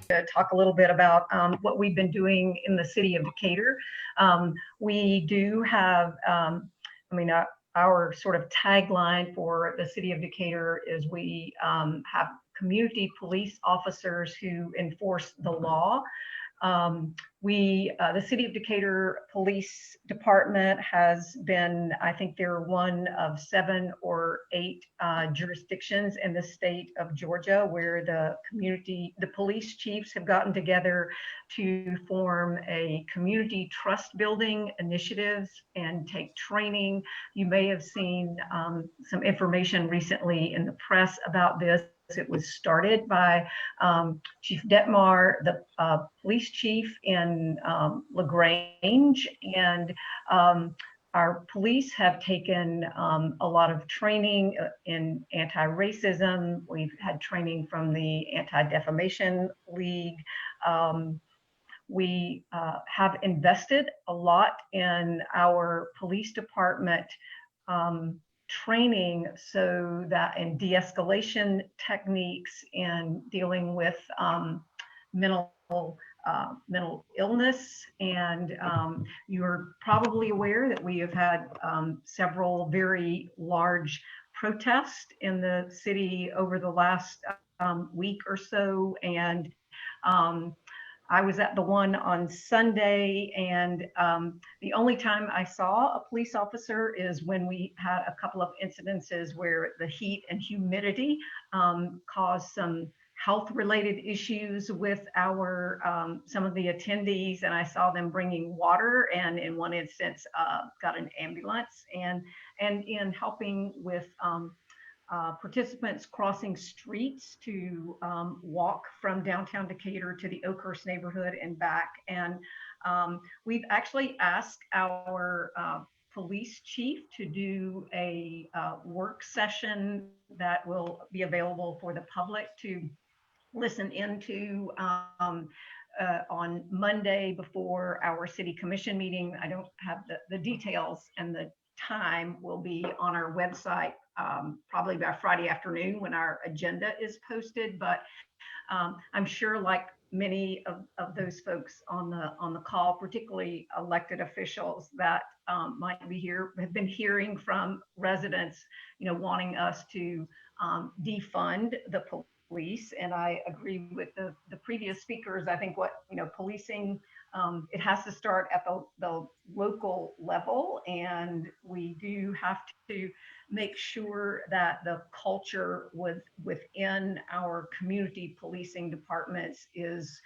to talk a little bit about what we've been doing in the city of Decatur. We do have, our sort of tagline for the city of Decatur is we have community police officers who enforce the law. The City of Decatur Police Department has been, I think they're one of 7 or 8 jurisdictions in the state of Georgia where the police chiefs have gotten together to form a community trust building initiatives and take training. You may have seen some information recently in the press about this. It was started by Chief Detmar, the police chief in LaGrange, and our police have taken a lot of training in anti-racism. We've had training from the Anti-Defamation League. We have invested a lot in our police department training so that in de-escalation techniques and dealing with mental illness. And you're probably aware that we have had several very large protests in the city over the last week or so. And I was at the one on Sunday, and the only time I saw a police officer is when we had a couple of incidences where the heat and humidity caused some health-related issues with our some of the attendees, and I saw them bringing water, and in one instance got an ambulance, and in helping with participants crossing streets to walk from downtown Decatur to the Oakhurst neighborhood and back. And we've actually asked our police chief to do a work session that will be available for the public to listen into on Monday before our city commission meeting. I don't have the details, and the time will be on our website probably by Friday afternoon when our agenda is posted. But I'm sure, like many of those folks on the call, particularly elected officials that might be here, have been hearing from residents, wanting us to defund the police. And I agree with the previous speakers. I think policing, it has to start at the local level, and we do have to make sure that the culture within our community policing departments is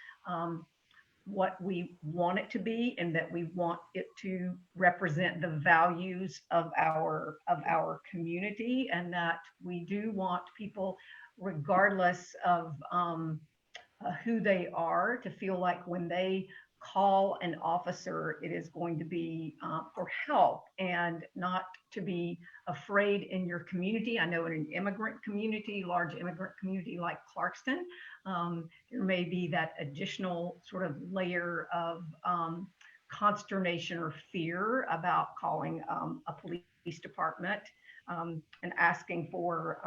what we want it to be, and that we want it to represent the values of our community, and that we do want people, regardless of who they are, to feel like when they call an officer, it is going to be for help and not to be afraid in your community. I know in an immigrant community, large immigrant community like Clarkston, there may be that additional sort of layer of consternation or fear about calling a police department and asking for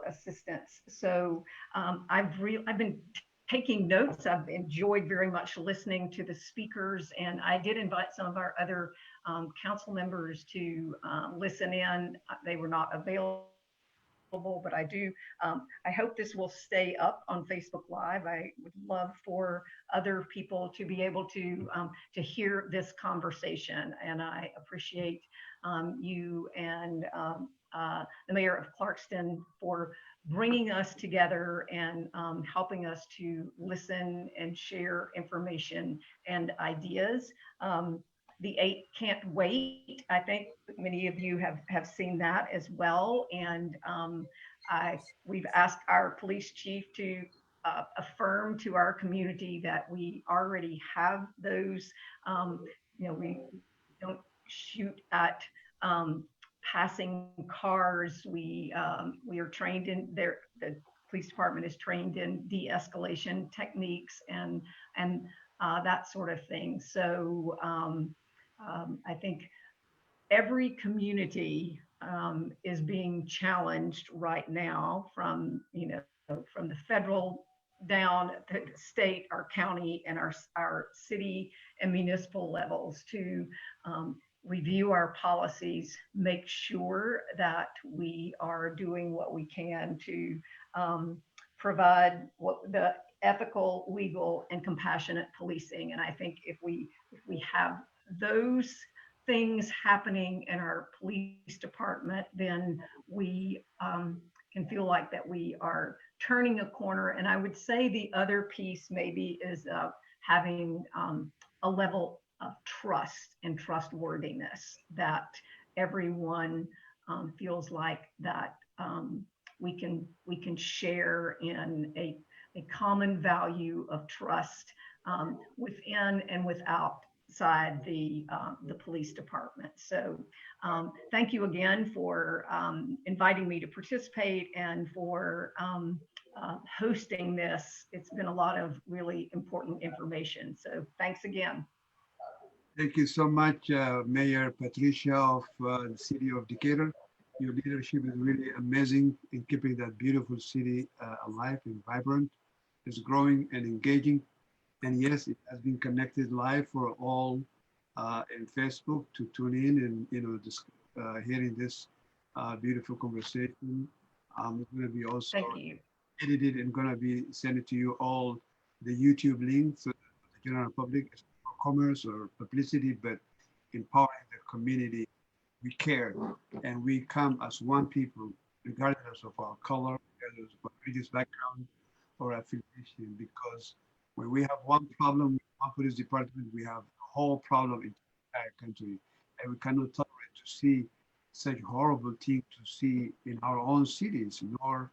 assistance. So I've been taking notes. I've enjoyed very much listening to the speakers, and I did invite some of our other council members to listen in. They were not available, but I do. I hope this will stay up on Facebook Live. I would love for other people to be able to hear this conversation, and I appreciate you and the mayor of Clarkston for bringing us together and helping us to listen and share information and ideas. The 8 can't wait. I think many of you have seen that as well. And we've asked our police chief to affirm to our community that we already have those. We don't shoot at passing cars. We are trained in there. The police department is trained in de-escalation techniques and that sort of thing. So I think every community is being challenged right now from the federal down to the state, our county, and our city and municipal levels to review our policies, make sure that we are doing what we can to provide what the ethical, legal, and compassionate policing. And I think if we have those things happening in our police department, then we can feel like that we are turning a corner. And I would say the other piece maybe is having a level of trust and trustworthiness that everyone feels like that we can share in a common value of trust within and without outside the police department. So thank you again for inviting me to participate and for hosting this. It's been a lot of really important information. So thanks again. Thank you so much, Mayor Patricia of the city of Decatur. Your leadership is really amazing in keeping that beautiful city alive and vibrant. It's growing and engaging. And yes, it has been connected live for all in Facebook to tune in and, just hearing this beautiful conversation. It's going to be also edited and going to be sent to you all the YouTube link so that the general public, for commerce or publicity, but empowering the community. We care and we come as one people, regardless of our color, regardless of our religious background or affiliation, because when we have one problem with one police department, we have a whole problem in the entire country. And we cannot tolerate to see such horrible things to see in our own cities, nor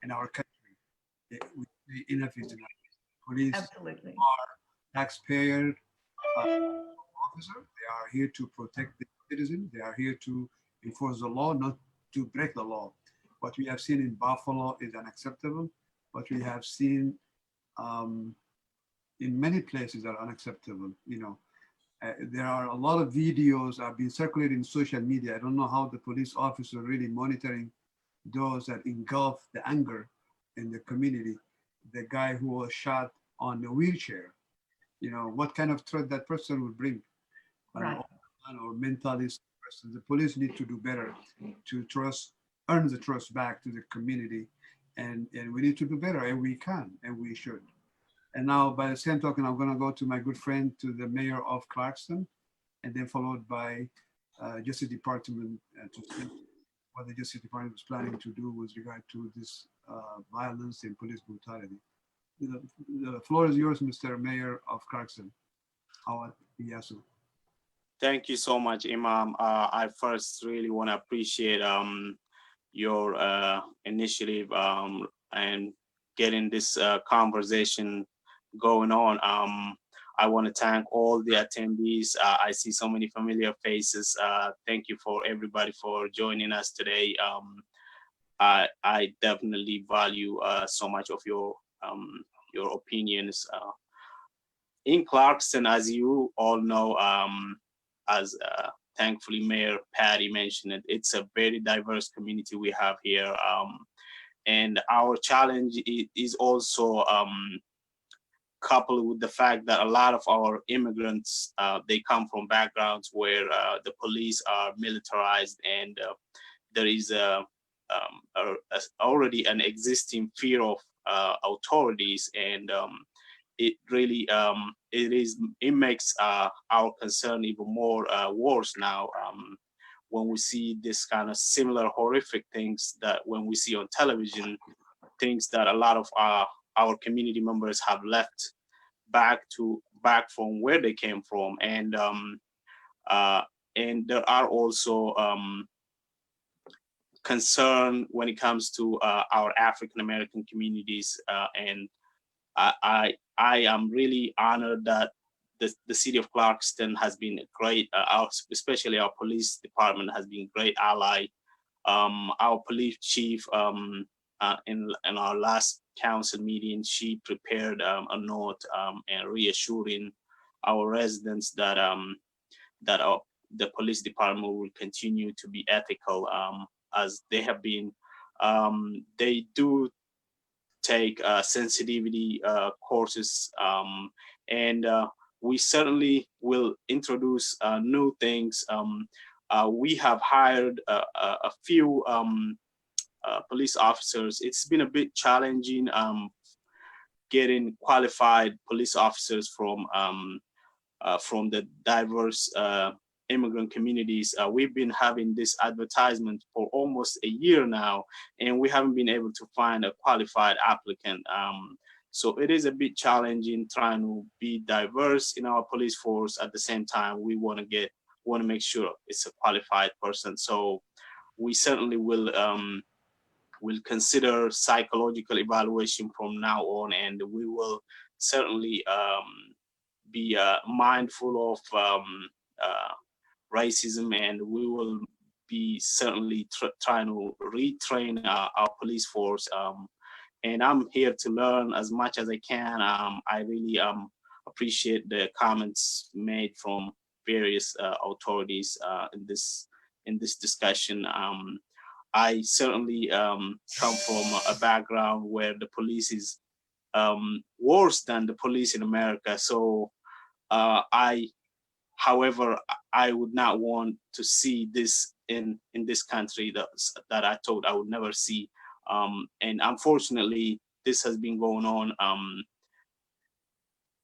in our country. Enough is enough. Police Absolutely. are taxpayer officer. They are here to protect the citizens. They are here to enforce the law, not to break the law. What we have seen in Buffalo is unacceptable. What we have seen in many places are unacceptable. There are a lot of videos have been circulated in social media. I don't know how the police officer really monitoring those that engulf the anger in the community. The guy who was shot on a wheelchair, what kind of threat that person would bring. Right. Or mentally person. The police need to do better to earn the trust back to the community. And we need to do better, and we can, and we should. And now, by the same token, I'm going to go to my good friend, to the mayor of Clarkston, and then followed by Justice Department to see what the Justice Department was planning to do with regard to this violence and police brutality. The floor is yours, Mr. Mayor of Clarkston. Awad Iyasu. Thank you so much, Imam. I first really want to appreciate your initiative and getting this conversation going on. I want to thank all the attendees. I see so many familiar faces. Thank you for everybody for joining us today. I definitely value so much of your opinions. In Clarkston, as you all know, as thankfully Mayor Patty mentioned it, it's a very diverse community we have here. And our challenge is also coupled with the fact that a lot of our immigrants, they come from backgrounds where the police are militarized, and there is already an existing fear of authorities, and it really it makes our concern even more worse now when we see this kind of similar horrific things that when we see on television, things that a lot of our community members have left back from where they came from, and there are also concern when it comes to our African American communities, and I am really honored that the city of Clarkston has been a great, especially our police department has been a great ally. Our police chief, in our last council meeting, she prepared a note and reassuring our residents that the police department will continue to be ethical, as they have been. They do take sensitivity courses, and we certainly will introduce new things. We have hired a few police officers. It's been a bit challenging getting qualified police officers from the diverse immigrant communities. We've been having this advertisement for almost a year now, and we haven't been able to find a qualified applicant. So it is a bit challenging trying to be diverse in our police force. At the same time, we want to make sure it's a qualified person. So we certainly will consider psychological evaluation from now on, and we will certainly be mindful of racism, and we will be certainly trying to retrain our police force. And I'm here to learn as much as I can. I really appreciate the comments made from various authorities in this discussion. I certainly come from a background where the police is worse than the police in America. So however, I would not want to see this in this country that I thought I would never see. And unfortunately, this has been going on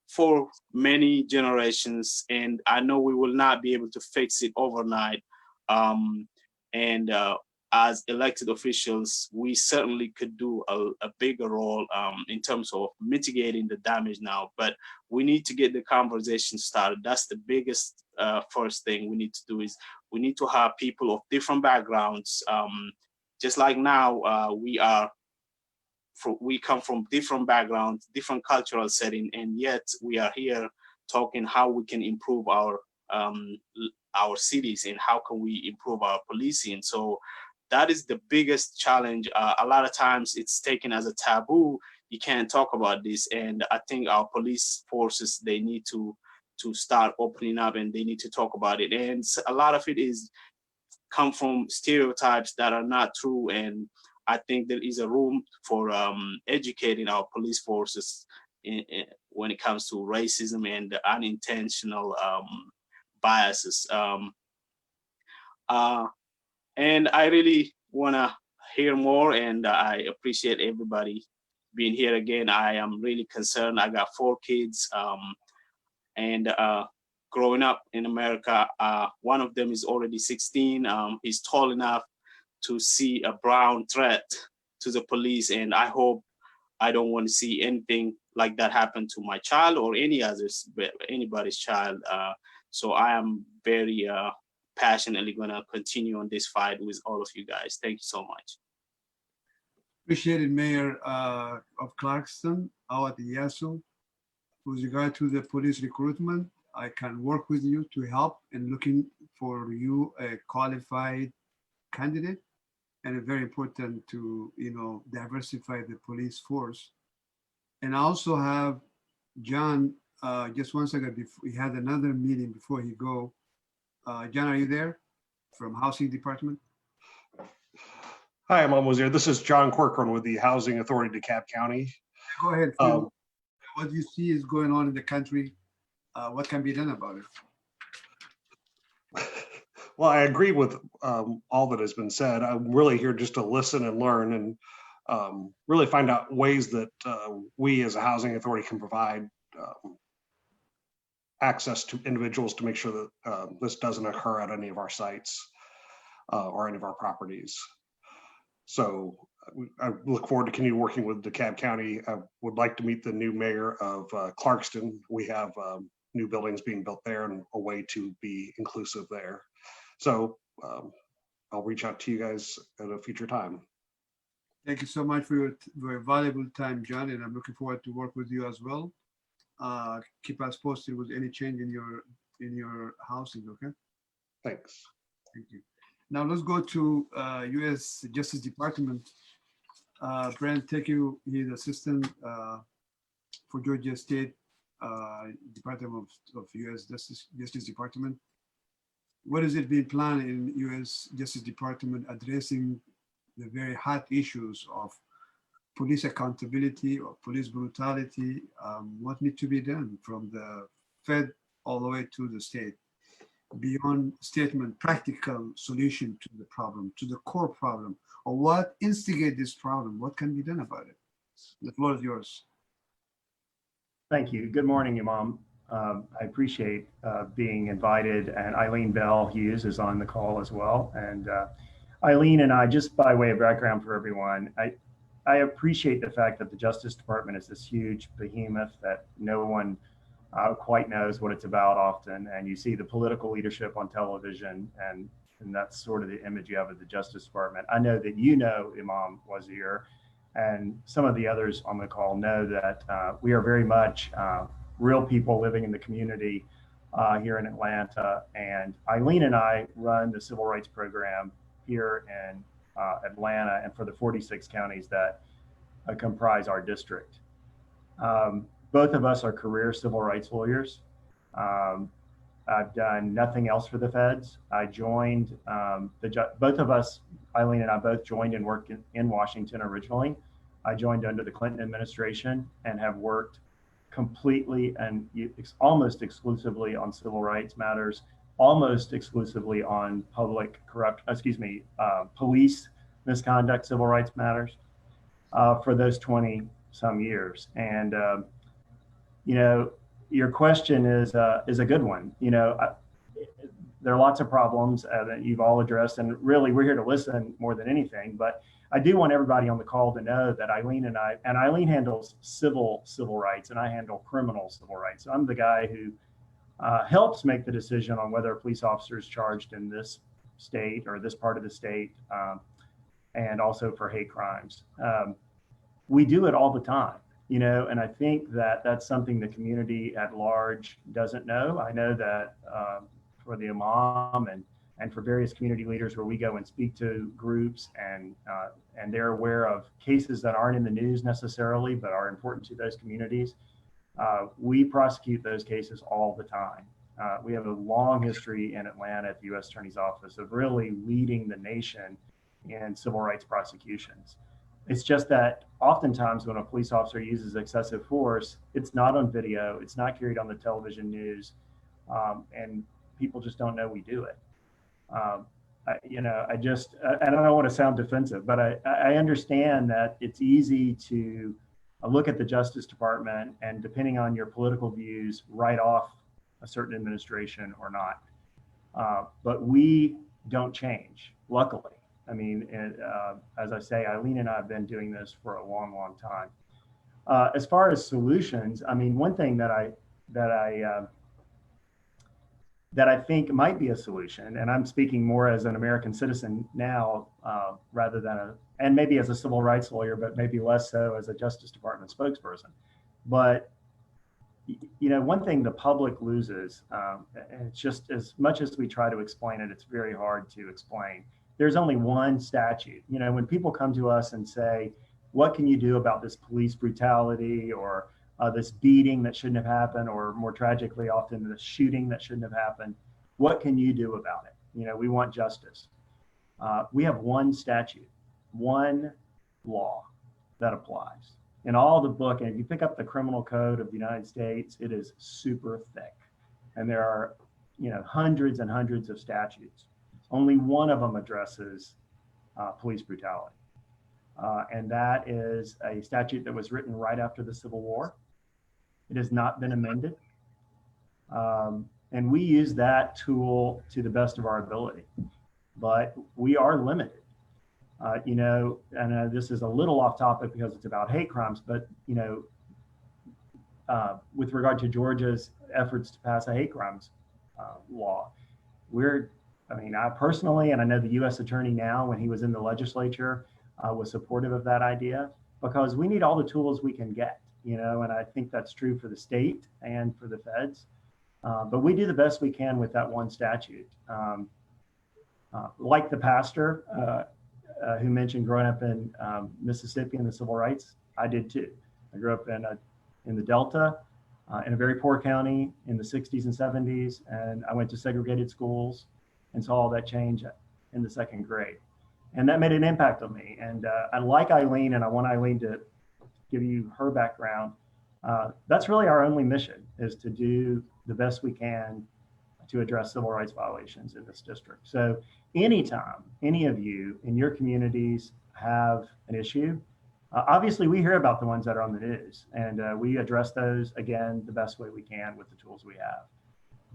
for many generations, and I know we will not be able to fix it overnight. And as elected officials, we certainly could do a bigger role in terms of mitigating the damage now, but we need to get the conversation started. That's the biggest first thing we need to do. Is we need to have people of different backgrounds. Just like now, we come from different backgrounds, different cultural setting, and yet we are here talking how we can improve our cities and how can we improve our policing. So that is the biggest challenge. A lot of times it's taken as a taboo. You can't talk about this, and I think our police forces, they need to start opening up, and they need to talk about it. And a lot of it is come from stereotypes that are not true, and I think there is a room for educating our police forces when it comes to racism and the unintentional biases. And I really want to hear more, and I appreciate everybody being here again. I am really concerned. I got 4 kids, and growing up in America, one of them is already 16. He's tall enough to see a brown threat to the police, and I hope I don't want to see anything like that happen to my child or anybody's child. So I am very passionately going to continue on this fight with all of you guys. Thank you so much. Appreciate it, Mayor of Clarkston, Awad Yasu. With regard to the police recruitment, I can work with you to help in looking for you a qualified candidate, and very important to diversify the police force. And I also have John. Just 1 second, we had another meeting before he go. John, are you there from Housing Department? Hi, Imam Wazir. This is John Corcoran with the Housing Authority DeKalb County. Go ahead. What you see is going on in the country. What can be done about it? Well, I agree with all that has been said. I'm really here just to listen and learn, and really find out ways that we as a housing authority can provide access to individuals to make sure that this doesn't occur at any of our sites or any of our properties. So I look forward to continue working with DeKalb County. I would like to meet the new mayor of Clarkston. We have new buildings being built there and a way to be inclusive there. So I'll reach out to you guys at a future time. Thank you so much for your very valuable time, John, and I'm looking forward to work with you as well. Keep us posted with any change in your housing, okay? Thanks. Thank you. Now let's go to U.S. Justice Department. Brennw, he's assistant for Georgia State Department of U.S. Justice Department. What is it being planned in U.S. Justice Department addressing the very hot issues of police accountability or police brutality, what needs to be done from the Fed all the way to the state, beyond statement, practical solution to the problem, to the core problem, or what instigate this problem, what can be done about it? The floor is yours. Thank you. Good morning, Imam. I appreciate being invited, and Eileen Bell Hughes is on the call as well. And Eileen and I, just by way of background for everyone, I appreciate the fact that the Justice Department is this huge behemoth that no one quite knows what it's about often. And you see the political leadership on television, and that's sort of the image you have of the Justice Department. I know that you know Imam Wazir, and some of the others on the call know that we are very much real people living in the community here in Atlanta. And Eileen and I run the civil rights program here in Atlanta and for the 46 counties that comprise our district. Both of us are career civil rights lawyers. I've done nothing else for the feds. I joined, both of us, Eileen and I both joined and worked in Washington originally. I joined under the Clinton administration and have worked completely and almost exclusively on civil rights matters, almost exclusively on police misconduct, civil rights matters for those 20 some years. And, you know, your question is a good one. You know, there are lots of problems that you've all addressed, and really we're here to listen more than anything. But I do want everybody on the call to know that Eileen and Eileen handles civil rights, and I handle criminal civil rights. So I'm the guy who helps make the decision on whether a police officer is charged in this state or this part of the state, and also for hate crimes. We do it all the time, you know, and I think that that's something the community at large doesn't know. I know that for the Imam and for various community leaders where we go and speak to groups and they're aware of cases that aren't in the news necessarily, but are important to those communities. We prosecute those cases all the time. We have a long history in Atlanta at the U.S. Attorney's Office of really leading the nation in civil rights prosecutions. It's just that oftentimes when a police officer uses excessive force, it's not on video, it's not carried on the television news, and people just don't know we do it. I don't want to sound defensive, but I understand that it's easy to look at the Justice Department and, depending on your political views, write off a certain administration or not. But we don't change, luckily. I mean, as I say, Eileen and I have been doing this for a long, long time. As far as solutions, I mean, one thing that I think might be a solution, and I'm speaking more as an American citizen now, rather than and maybe as a civil rights lawyer, but maybe less so as a Justice Department spokesperson. But, you know, one thing the public loses, and it's just, as much as we try to explain it, it's very hard to explain. There's only one statute. You know, when people come to us and say, what can you do about this police brutality, or this beating that shouldn't have happened, or more tragically often the shooting that shouldn't have happened, what can you do about it? You know, we want justice. We have one statute, one law that applies. In all the book, and if you pick up the criminal code of the United States, it is super thick. And there are, you know, hundreds and hundreds of statutes. Only one of them addresses police brutality. And that is a statute that was written right after the Civil War. It has not been amended. And we use that tool to the best of our ability, but we are limited. You know, and this is a little off topic because it's about hate crimes, but, you know, with regard to Georgia's efforts to pass a hate crimes law, I personally, and I know the U.S. Attorney now, when he was in the legislature, was supportive of that idea, because we need all the tools we can get, you know, and I think that's true for the state and for the feds. But we do the best we can with that one statute. Like the pastor who mentioned growing up in Mississippi and the civil rights, I did too. I grew up in the Delta, in a very poor county in the 60s and 70s, and I went to segregated schools and saw all that change in the second grade. And that made an impact on me. And I like Eileen, and I want Eileen to give you her background. That's really our only mission, is to do the best we can to address civil rights violations in this district. So anytime any of you in your communities have an issue, obviously we hear about the ones that are on the news, and we address those, again, the best way we can with the tools we have.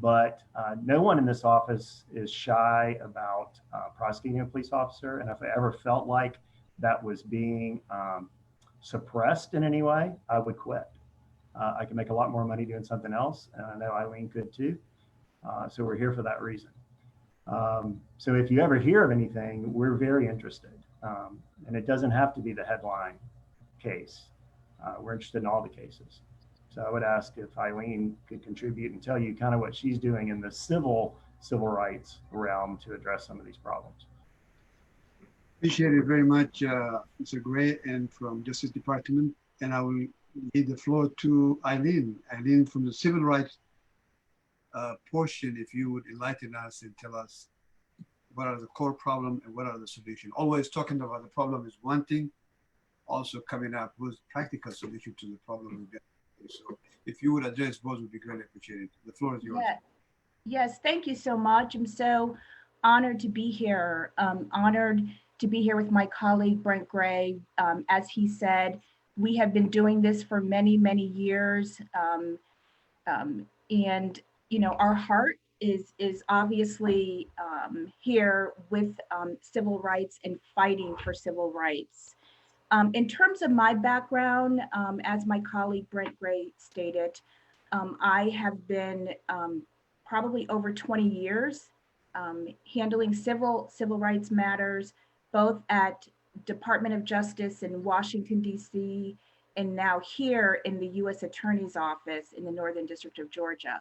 But no one in this office is shy about prosecuting a police officer. And if I ever felt like that was being suppressed in any way, I would quit. I can make a lot more money doing something else, and I know Eileen could too. So we're here for that reason. So if you ever hear of anything, we're very interested. And it doesn't have to be the headline case. We're interested in all the cases. So I would ask if Eileen could contribute and tell you kind of what she's doing in the civil rights realm to address some of these problems. Appreciate it very much, Mr. Gray, and from Justice Department. And I will give the floor to Eileen. Eileen, from the civil rights portion, if you would enlighten us and tell us what are the core problems and what are the solutions. Always talking about the problem is one thing, also coming up with practical solution to the problem. So if you would address both, would be greatly appreciated. The floor is yours. Yeah. Yes, thank you so much. I'm so honored to be here. Honored to be here with my colleague, Brent Gray. As he said, we have been doing this for many, many years. And, you know, our heart is obviously here with civil rights and fighting for civil rights. In terms of my background, as my colleague Brent Gray stated, I have been probably over 20 years handling civil rights matters, both at Department of Justice in Washington, D.C., and now here in the U.S. Attorney's Office in the Northern District of Georgia.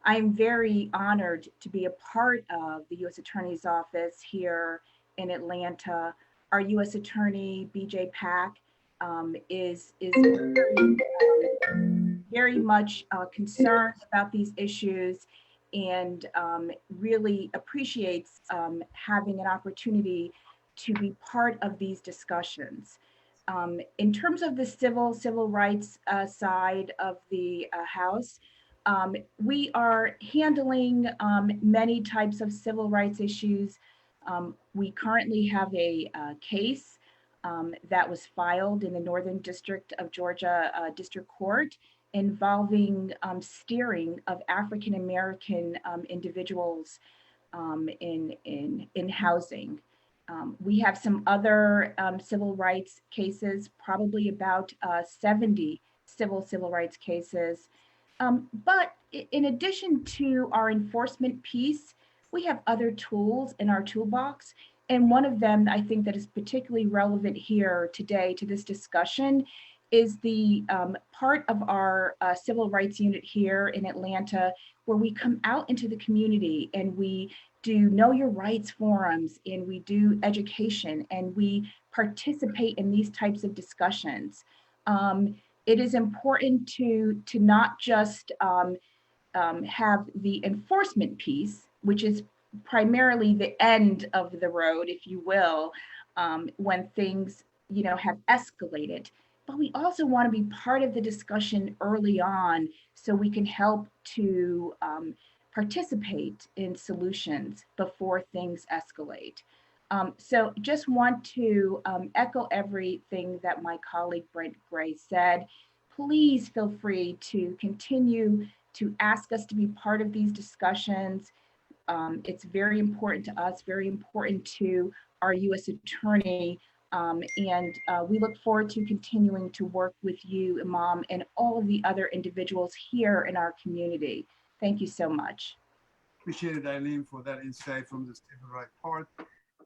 I am very honored to be a part of the U.S. Attorney's Office here in Atlanta. Our U.S. Attorney, BJ Pack, is very much concerned about these issues and really appreciates having an opportunity to be part of these discussions. In terms of the civil rights side of the House, we are handling many types of civil rights issues. We currently have a case that was filed in the Northern District of Georgia District Court involving steering of African American individuals in housing. We have some other civil rights cases, probably about 70 civil rights cases. But in addition to our enforcement piece, we have other tools in our toolbox. And one of them I think that is particularly relevant here today to this discussion is the part of our civil rights unit here in Atlanta, where we come out into the community and we do know your rights forums and we do education and we participate in these types of discussions. It is important to not just have the enforcement piece, which is primarily the end of the road, if you will, when things, you know, have escalated. But we also want to be part of the discussion early on so we can help to participate in solutions before things escalate. So just want to echo everything that my colleague Brent Gray said. Please feel free to continue to ask us to be part of these discussions. It's very important to us, very important to our U.S. Attorney, and we look forward to continuing to work with you, Imam, and all of the other individuals here in our community. Thank you so much. Appreciate it, Eileen, for that insight from the civil rights part.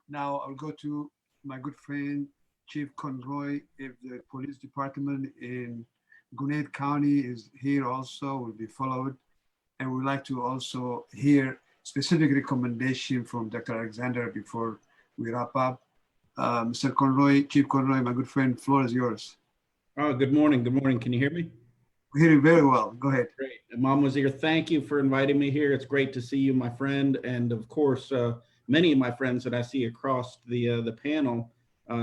Now I'll go to my good friend, Chief Conroy, if the police department in Gwinnett County is here also, will be followed. And we'd like to also hear specific recommendation from Dr. Alexander before we wrap up. Mr. Conroy, Chief Conroy, my good friend, floor is yours. Oh, good morning. Good morning. Can you hear me? We hear you very well. Go ahead. Great. Imam Wazir, thank you for inviting me here. It's great to see you, my friend. And of course, many of my friends that I see across the panel,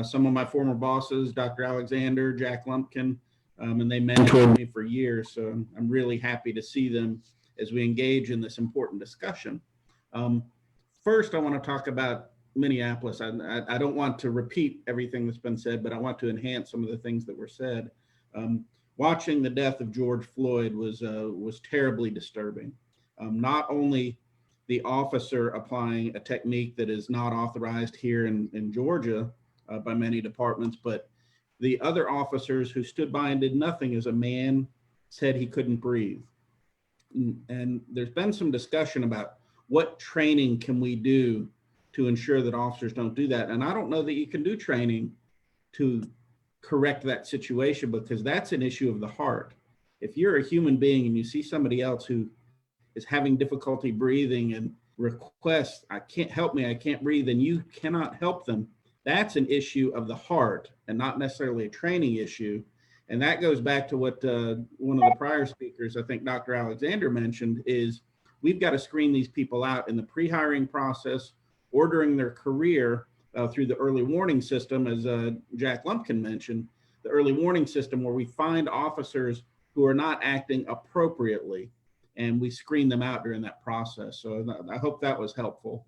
some of my former bosses, Dr. Alexander, Jack Lumpkin, and they mentored me for years. So I'm really happy to see them as we engage in this important discussion. First, I want to talk about Minneapolis. I don't want to repeat everything that's been said, but I want to enhance some of the things that were said. Watching the death of George Floyd was terribly disturbing. Not only the officer applying a technique that is not authorized here in Georgia by many departments, but the other officers who stood by and did nothing as a man said he couldn't breathe. And there's been some discussion about what training can we do to ensure that officers don't do that. And I don't know that you can do training to correct that situation, because that's an issue of the heart. If you're a human being and you see somebody else who is having difficulty breathing and requests, I can't help me, I can't breathe, and you cannot help them, that's an issue of the heart and not necessarily a training issue. And that goes back to what one of the prior speakers, I think Dr. Alexander mentioned, is we've got to screen these people out in the pre-hiring process or during their career through the early warning system, as Jack Lumpkin mentioned, the early warning system, where we find officers who are not acting appropriately and we screen them out during that process. So I hope that was helpful.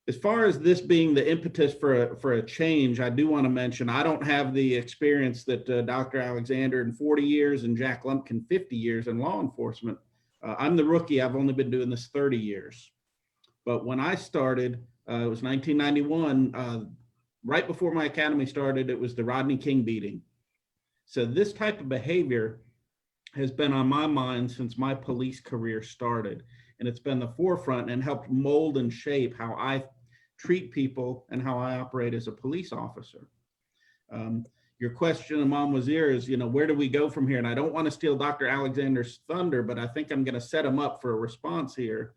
As far as this being the impetus for a change, I do want to mention, I don't have the experience that Dr. Alexander in 40 years and Jack Lumpkin 50 years in law enforcement. I'm the rookie. I've only been doing this 30 years. But when I started, it was 1991, right before my academy started, it was the Rodney King beating. So this type of behavior has been on my mind since my police career started. And it's been the forefront and helped mold and shape how I treat people and how I operate as a police officer. Your question, Imam Wazir, is, where do we go from here? And I don't want to steal Dr. Alexander's thunder, but I think I'm going to set him up for a response here.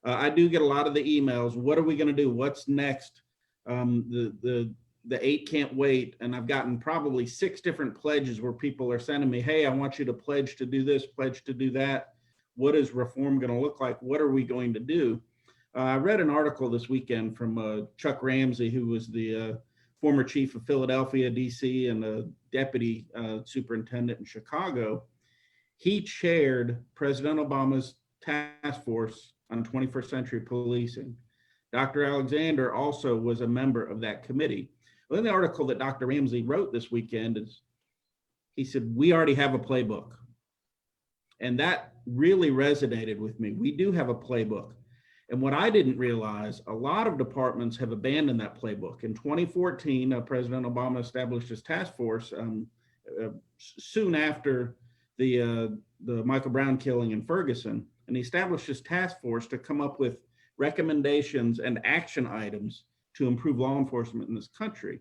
I do get a lot of the emails. What are we going to do? What's next? The 8 can't wait. And I've gotten probably 6 different pledges where people are sending me, hey, I want you to pledge to do this, pledge to do that. What is reform going to look like? What are we going to do? I read an article this weekend from Chuck Ramsey, who was the former chief of Philadelphia, DC, and a deputy superintendent in Chicago. He chaired President Obama's task force on 21st century policing. Dr. Alexander also was a member of that committee. Well, in the article that Dr. Ramsey wrote this weekend, he said, we already have a playbook. And that really resonated with me. We do have a playbook. And what I didn't realize, a lot of departments have abandoned that playbook. In 2014, President Obama established his task force soon after the Michael Brown killing in Ferguson. And he established his task force to come up with recommendations and action items to improve law enforcement in this country.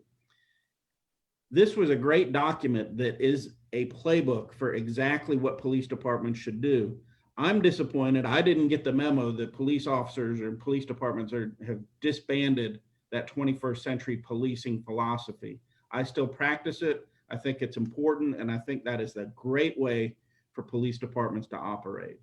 This was a great document that is a playbook for exactly what police departments should do. I'm disappointed I didn't get the memo that police officers or police departments have disbanded that 21st century policing philosophy. I still practice it. I think it's important, and I think that is a great way for police departments to operate.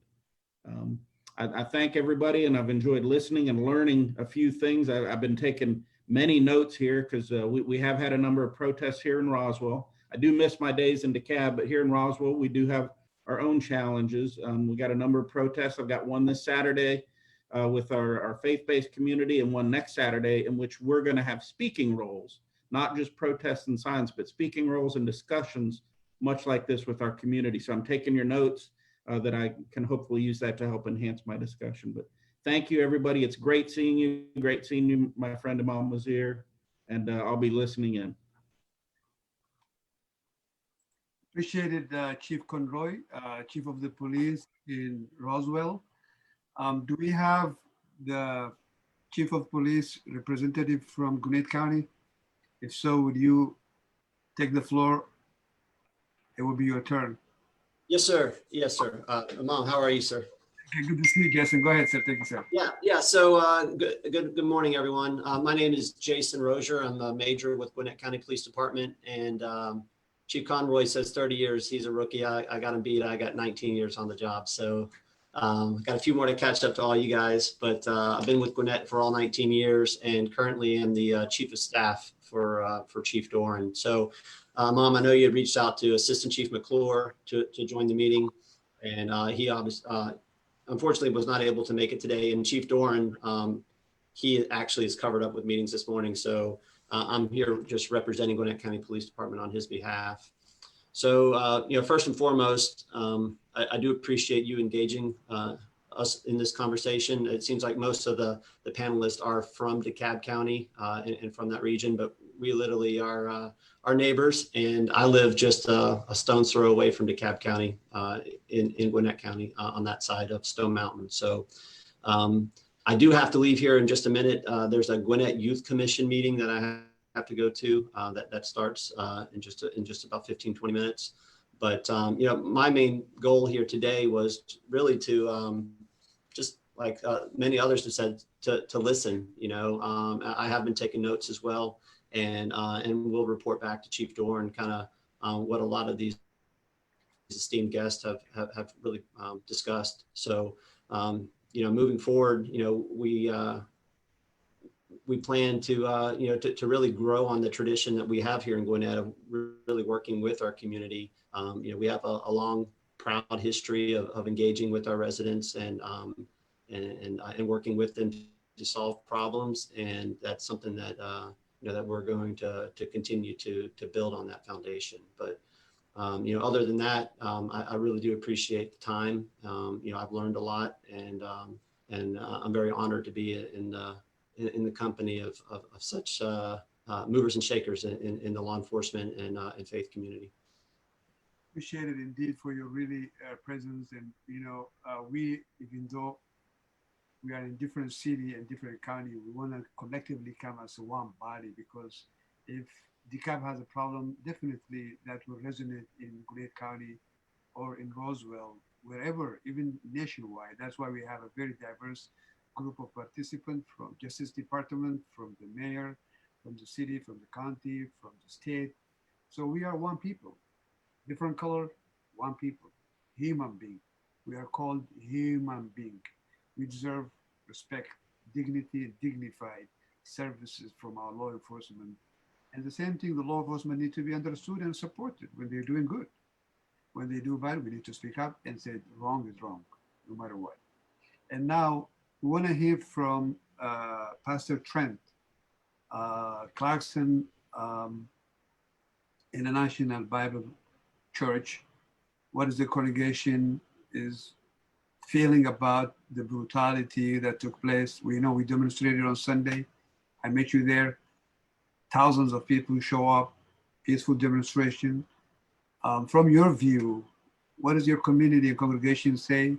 I thank everybody, and I've enjoyed listening and learning a few things. I've been taking many notes here because we have had a number of protests here in Roswell. I do miss my days in DeKalb, but here in Roswell, we do have our own challenges. We got a number of protests. I've got one this Saturday with our faith-based community, and one next Saturday in which we're going to have speaking roles, not just protests and signs, but speaking roles and discussions, much like this with our community. So I'm taking your notes that I can hopefully use that to help enhance my discussion. But thank you, everybody. It's great seeing you. Great seeing you, my friend Imam Wazir, and I'll be listening in. Appreciated Chief Conroy, Chief of the Police in Roswell. Do we have the Chief of Police representative from Gwinnett County? If so, would you take the floor? It will be your turn. Yes, sir. Yes, sir. Imam, how are you, sir? Okay, good to see you, Jason. Go ahead, sir. Thank you, sir. Yeah. So good morning, everyone. My name is Jason Rozier. I'm a major with Gwinnett County Police Department, and Chief Conroy says 30 years. He's a rookie. I got him beat. I got 19 years on the job. So Got a few more to catch up to all you guys, but I've been with Gwinnett for all 19 years and currently am the chief of staff for Chief Doran. So, Mom, I know you had reached out to Assistant Chief McClure to join the meeting, and he obviously, unfortunately, was not able to make it today. And Chief Doran, he actually is covered up with meetings this morning, so I'm here just representing Gwinnett County Police Department on his behalf. So, first and foremost, I do appreciate you engaging us in this conversation. It seems like most of the panelists are from DeKalb County and from that region, but we literally are neighbors, and I live just a stone's throw away from DeKalb County in Gwinnett County on that side of Stone Mountain. So I do have to leave here in just a minute. There's a Gwinnett Youth Commission meeting that I have to go to that starts in just about 15-20 minutes. But my main goal here today was really to just like many others have said, to listen. I have been taking notes as well, and we'll report back to Chief Doran kind of what a lot of these esteemed guests have really discussed. So moving forward, we plan to to really grow on the tradition that we have here in Gwinnett of really working with our community. We have a long, proud history of engaging with our residents and working with them to solve problems, and that's something that that we're going to continue to build on that foundation. But other than that, I really do appreciate the time. I've learned a lot, and I'm very honored to be in the company of such movers and shakers in the law enforcement and faith community. Appreciate it indeed for your really presence. And we, even though we are in different city and different county, we want to collectively come as one body, because if DeKalb has a problem, definitely that will resonate in Gwinnett County or in Roswell, wherever, even nationwide. That's why we have a very diverse group of participants from Justice Department, from the mayor, from the city, from the county, from the state. So we are one people, different color, one people, human being. We are called human being. We deserve respect, dignity, dignified services from our law enforcement. And the same thing, the law enforcement need to be understood and supported when they're doing good. When they do bad, we need to speak up and say wrong is wrong, no matter what. And now we want to hear from Pastor Trent Clarkson, International Bible Church. What is the congregation is feeling about the brutality that took place? We know we demonstrated on Sunday. I met you there. Thousands of people show up, peaceful demonstration. From your view, what does your community and congregation say?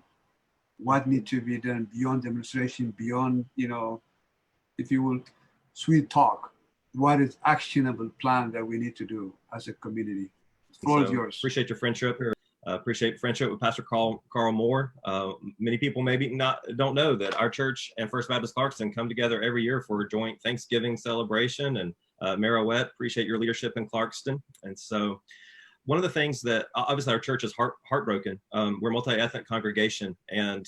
What needs to be done beyond demonstration, beyond, if you will, sweet talk? What is actionable plan that we need to do as a community? The floor is yours. Appreciate your friendship here. Appreciate friendship with Pastor Carl Moore. Many people maybe don't know that our church and First Baptist Clarkston come together every year for a joint Thanksgiving celebration. And Marowette, appreciate your leadership in Clarkston. And so one of the things that obviously our church is heartbroken. We're a multi-ethnic congregation, and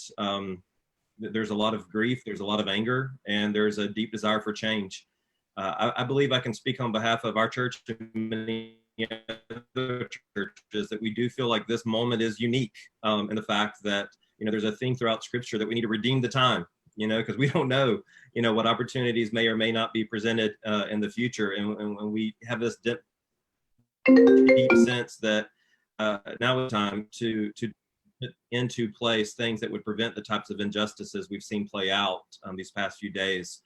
there's a lot of grief, there's a lot of anger, and there's a deep desire for change. I believe I can speak on behalf of our church and many other churches that we do feel like this moment is unique in the fact that there's a theme throughout Scripture that we need to redeem the time, because we don't know what opportunities may or may not be presented in the future, and when we have this deep sense that now is time to put into place things that would prevent the types of injustices we've seen play out these past few days.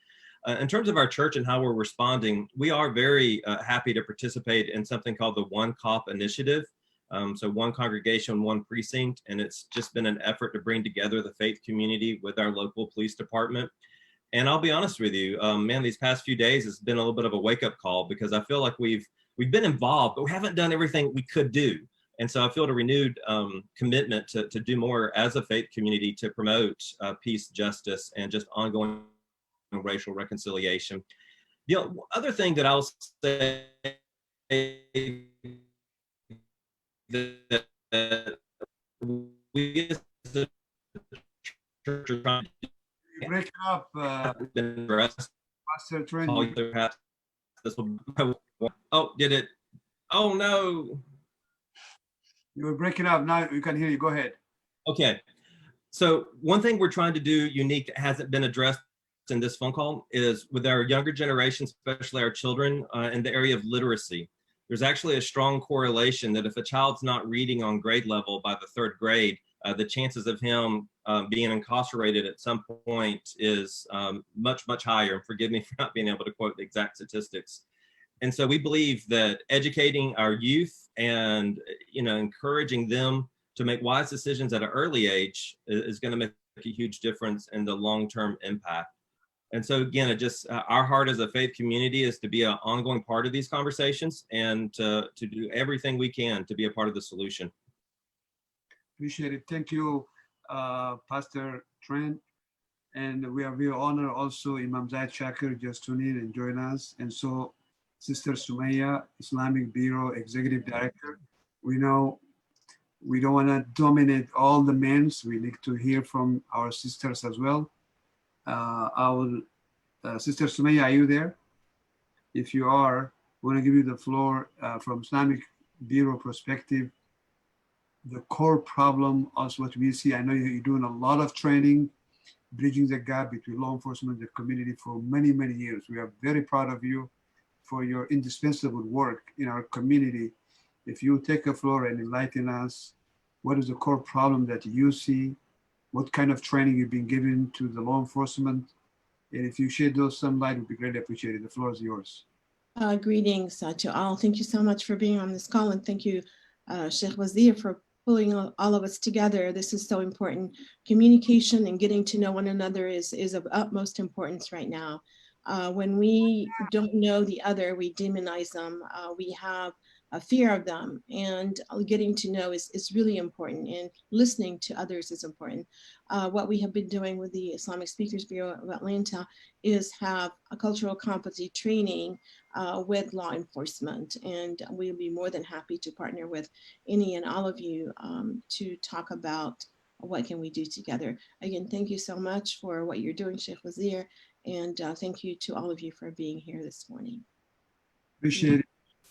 In terms of our church and how we're responding, we are very happy to participate in something called the One COP initiative. So one congregation, one precinct, and it's just been an effort to bring together the faith community with our local police department. And I'll be honest with you, man, these past few days has been a little bit of a wake-up call, because I feel like we've been involved, but we haven't done everything we could do. And so I feel a renewed commitment to do more as a faith community to promote peace, justice, and just ongoing racial reconciliation. The other thing that I'll say that we as a church are trying to You break up, been addressed. Pastor Trent. Call you perhaps this will, oh, did it? Oh no. You were breaking up. Now we can hear you. Go ahead. Okay. So one thing we're trying to do unique that hasn't been addressed in this phone call is with our younger generation, especially our children, in the area of literacy. There's actually a strong correlation that if a child's not reading on grade level by the 3rd grade, the chances of him being incarcerated at some point is much, much higher. And forgive me for not being able to quote the exact statistics. And so we believe that educating our youth and encouraging them to make wise decisions at an early age is going to make a huge difference in the long-term impact. And so again, it just our heart as a faith community is to be an ongoing part of these conversations and to do everything we can to be a part of the solution. Appreciate it. Thank you, Pastor Trent. And we are very honored also Imam Zaid Shakir just tuned in and join us. And so Sister Sumaya, Islamic Bureau Executive Director. We know we don't want to dominate all the men. We need to hear from our sisters as well. Sister Sumaya, are you there? If you are, I want to give you the floor from Islamic Bureau perspective. The core problem of what we see, I know you're doing a lot of training, bridging the gap between law enforcement and the community for many, many years. We are very proud of you for your indispensable work in our community. If you take a floor and enlighten us, what is the core problem that you see? What kind of training you've been given to the law enforcement? And if you shed those some light, it would be greatly appreciated. The floor is yours. Greetings to all. Thank you so much for being on this call, and thank you, Sheikh Wazir, for pulling all of us together. This is so important. Communication and getting to know one another is of utmost importance right now. When we don't know the other, we demonize them. We have a fear of them, and getting to know is really important, and listening to others is important. What we have been doing with the Islamic Speakers Bureau of Atlanta is have a cultural competency training with law enforcement, and we'll be more than happy to partner with any and all of you to talk about what can we do together. Again, thank you so much for what you're doing, Sheikh Wazir, and thank you to all of you for being here this morning. Appreciate it.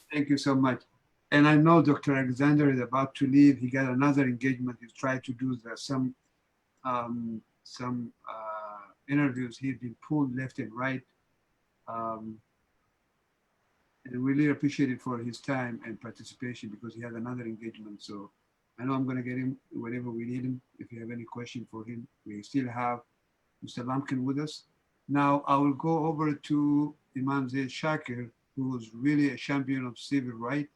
Thank you so much. And I know Dr. Alexander is about to leave. He got another engagement. He's trying to do some interviews. He's been pulled left and right. And we really appreciate it for his time and participation because he has another engagement. So I know I'm going to get him whenever we need him. If you have any question for him, we still have Mr. Lumpkin with us. Now I will go over to Imam Zaid Shakir, who was really a champion of civil rights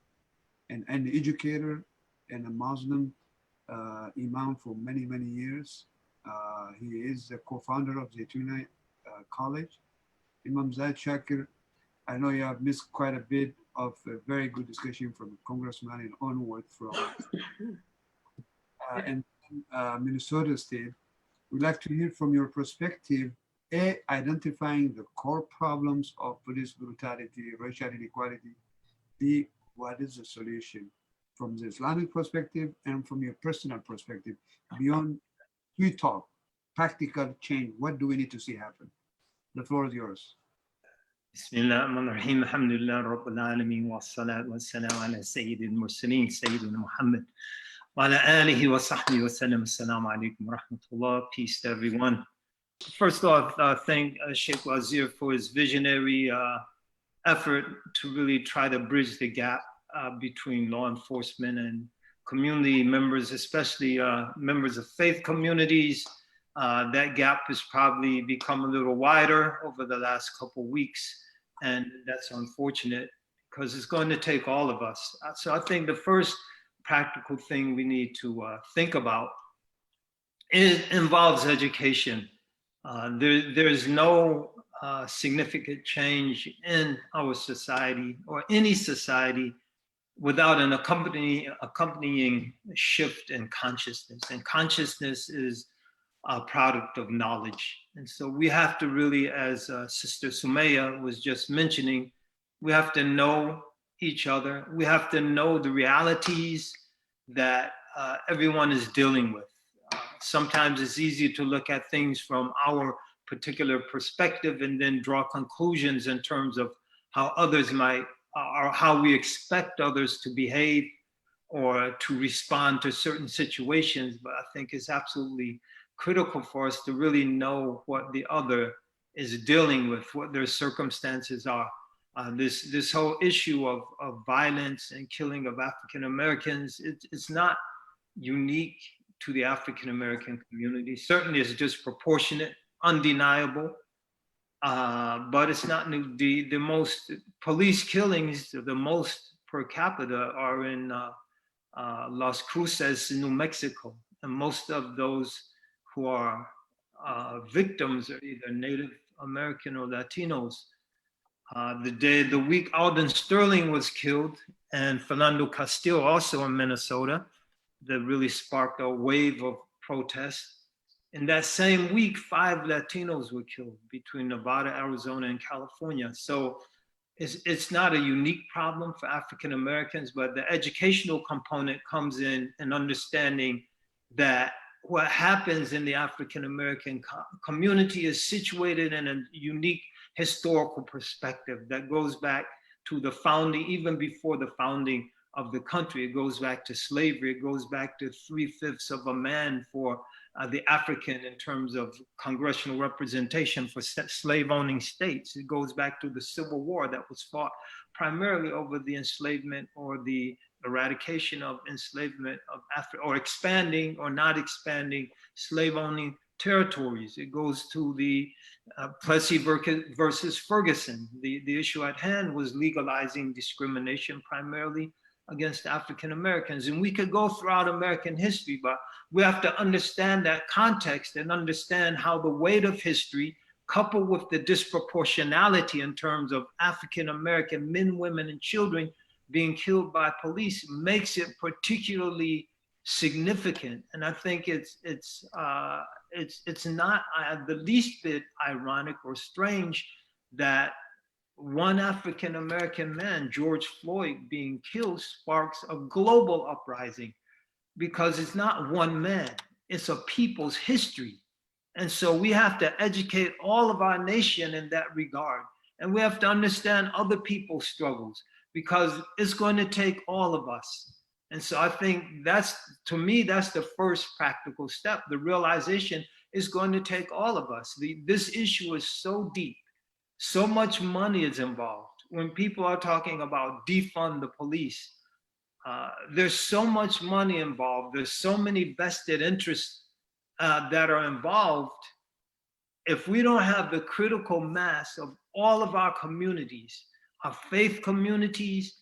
and an educator and a Muslim Imam for many, many years. He is the co-founder of Zaytuna College. Imam Zaid Shakir, I know you have missed quite a bit of a very good discussion from Congressman and onward from Minnesota State. We'd like to hear from your perspective, A, identifying the core problems of police brutality, racial inequality. B, what is the solution from the Islamic perspective and from your personal perspective, beyond street talk, practical change? What do we need to see happen? The floor is yours. Bismillah ar-Rahman ar-Rahim. Alhamdulillah Rabbil Alameen wa salatu wa salam ala Sayyidil Mursaleen, Sayyidina Muhammad wa ala alihi wa sahbihi wa sallam. Assalamu alaikum wa rahmatullah. Peace to everyone. First off, thank Sheikh Wazir for his visionary effort to really try to bridge the gap between law enforcement and community members, especially members of faith communities. That gap has probably become a little wider over the last couple of weeks, and that's unfortunate because it's going to take all of us. So I think the first practical thing we need to think about involves education. There's no significant change in our society or any society without an accompanying shift in consciousness. And consciousness is a product of knowledge. And so we have to really, as Sister Sumaya was just mentioning, we have to know each other. We have to know the realities that everyone is dealing with. sometimes it's easy to look at things from our particular perspective and then draw conclusions in terms of how others might, or how we expect others to behave or to respond to certain situations. But I think it's absolutely critical for us to really know what the other is dealing with, what their circumstances are. This whole issue of violence and killing of African Americans, it's not unique to the African American community. Certainly it's disproportionate, undeniable, but it's not new. The most police killings, the most per capita, are in Las Cruces, New Mexico, and most of those who are victims are either Native American or Latinos. The week Alden Sterling was killed, and Fernando Castillo, also in Minnesota, that really sparked a wave of protests. In that same week, 5 Latinos were killed between Nevada, Arizona, and California. So it's not a unique problem for African Americans, but the educational component comes in understanding that what happens in the African American community is situated in a unique historical perspective that goes back to the founding, even before the founding of the country. It goes back to slavery. It goes back to 3/5 of a man for the African in terms of congressional representation for slave-owning states. It goes back to the Civil War that was fought primarily over the enslavement or the eradication of enslavement of Africa, or expanding or not expanding slave-owning territories. It goes to the Plessy versus Ferguson. The issue at hand was legalizing discrimination primarily against African Americans. And we could go throughout American history, but we have to understand that context and understand how the weight of history, coupled with the disproportionality in terms of African American men, women, and children being killed by police, makes it particularly significant. And I think it's not the least bit ironic or strange that one African American man, George Floyd, being killed sparks a global uprising, because it's not one man, it's a people's history. And so we have to educate all of our nation in that regard. And we have to understand other people's struggles, because it's going to take all of us. And so I think to me, that's the first practical step. The realization is going to take all of us. This issue is so deep. So much money is involved. When people are talking about defund the police, there's so much money involved. There's so many vested interests that are involved. If we don't have the critical mass of all of our communities, our faith communities,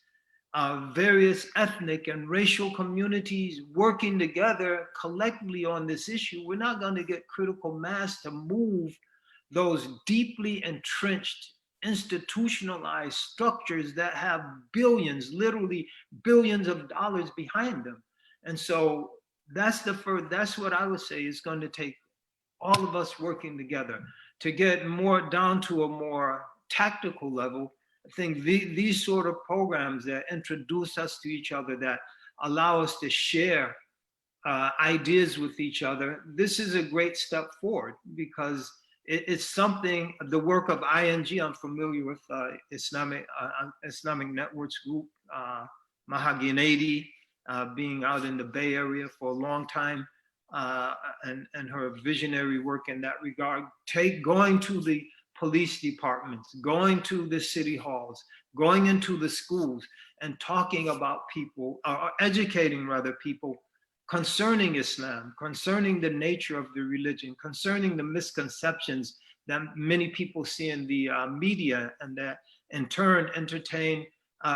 various ethnic and racial communities working together collectively on this issue, we're not going to get critical mass to move those deeply entrenched, institutionalized structures that have billions, literally billions of dollars behind them. And so that's what I would say is going to take all of us working together to get more down to a more tactical level. I think these sort of programs that introduce us to each other, that allow us to share ideas with each other, this is a great step forward, because it's something, the work of ING, I'm familiar with Islamic Networks Group, Mahaginady, being out in the Bay Area for a long time, and her visionary work in that regard, going to the police departments, going to the city halls, going into the schools and talking about people, or educating rather people concerning Islam, concerning the nature of the religion, concerning the misconceptions that many people see in the media, and that in turn entertain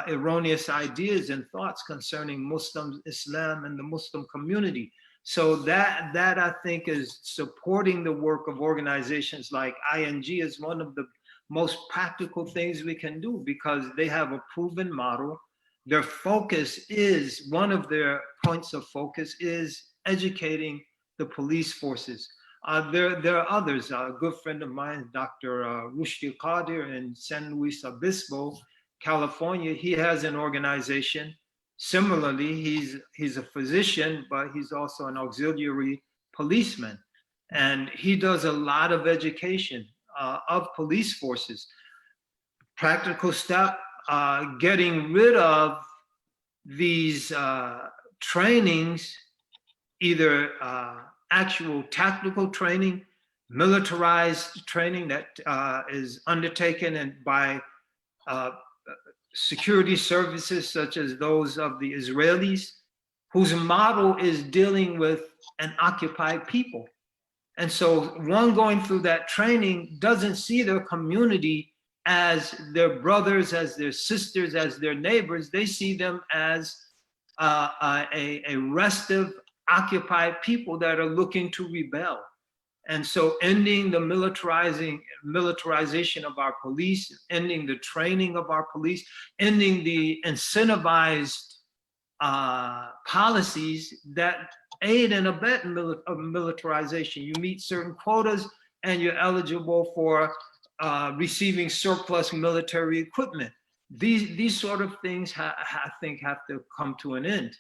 erroneous ideas and thoughts concerning Muslims, Islam, and the Muslim community. So that I think is supporting the work of organizations like ING is one of the most practical things we can do, because they have a proven model. Their focus is, one of their points of focus is educating the police forces. There are others. A good friend of mine, Dr. Rushdie Qadir in San Luis Obispo, California, he has an organization. Similarly, he's a physician, but he's also an auxiliary policemen. And he does a lot of education of police forces. Practical step, getting rid of these trainings, either actual tactical training, militarized training that is undertaken and by security services such as those of the Israelis, whose model is dealing with an occupied people. And so one going through that training doesn't see their community as their brothers, as their sisters, as their neighbors. They see them as a restive, occupied people that are looking to rebel. And so ending the militarization of our police, ending the training of our police, ending the incentivized policies that aid and abet militarization. You meet certain quotas and you're eligible for receiving surplus military equipment. These sort of things I think have to come to an end.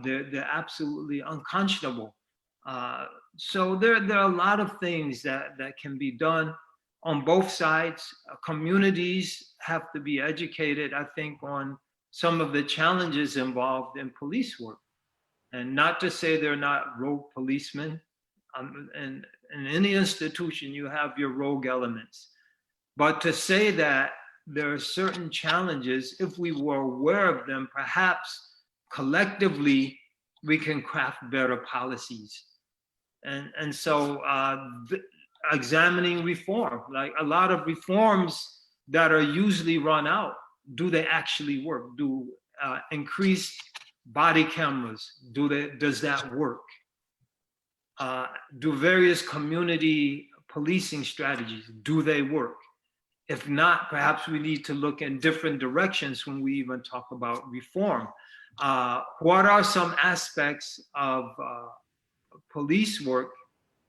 They're absolutely unconscionable. So there are a lot of things that can be done on both sides. Communities have to be educated, I think, on some of the challenges involved in police work. And not to say they're not rogue policemen. And in any institution, you have your rogue elements. But to say that there are certain challenges, if we were aware of them, perhaps collectively, we can craft better policies. And so examining reform, like a lot of reforms that are usually run out, do they actually work? Do increased body cameras, does that work? Do various community policing strategies, do they work? If not, perhaps we need to look in different directions when we even talk about reform. What are some aspects of police work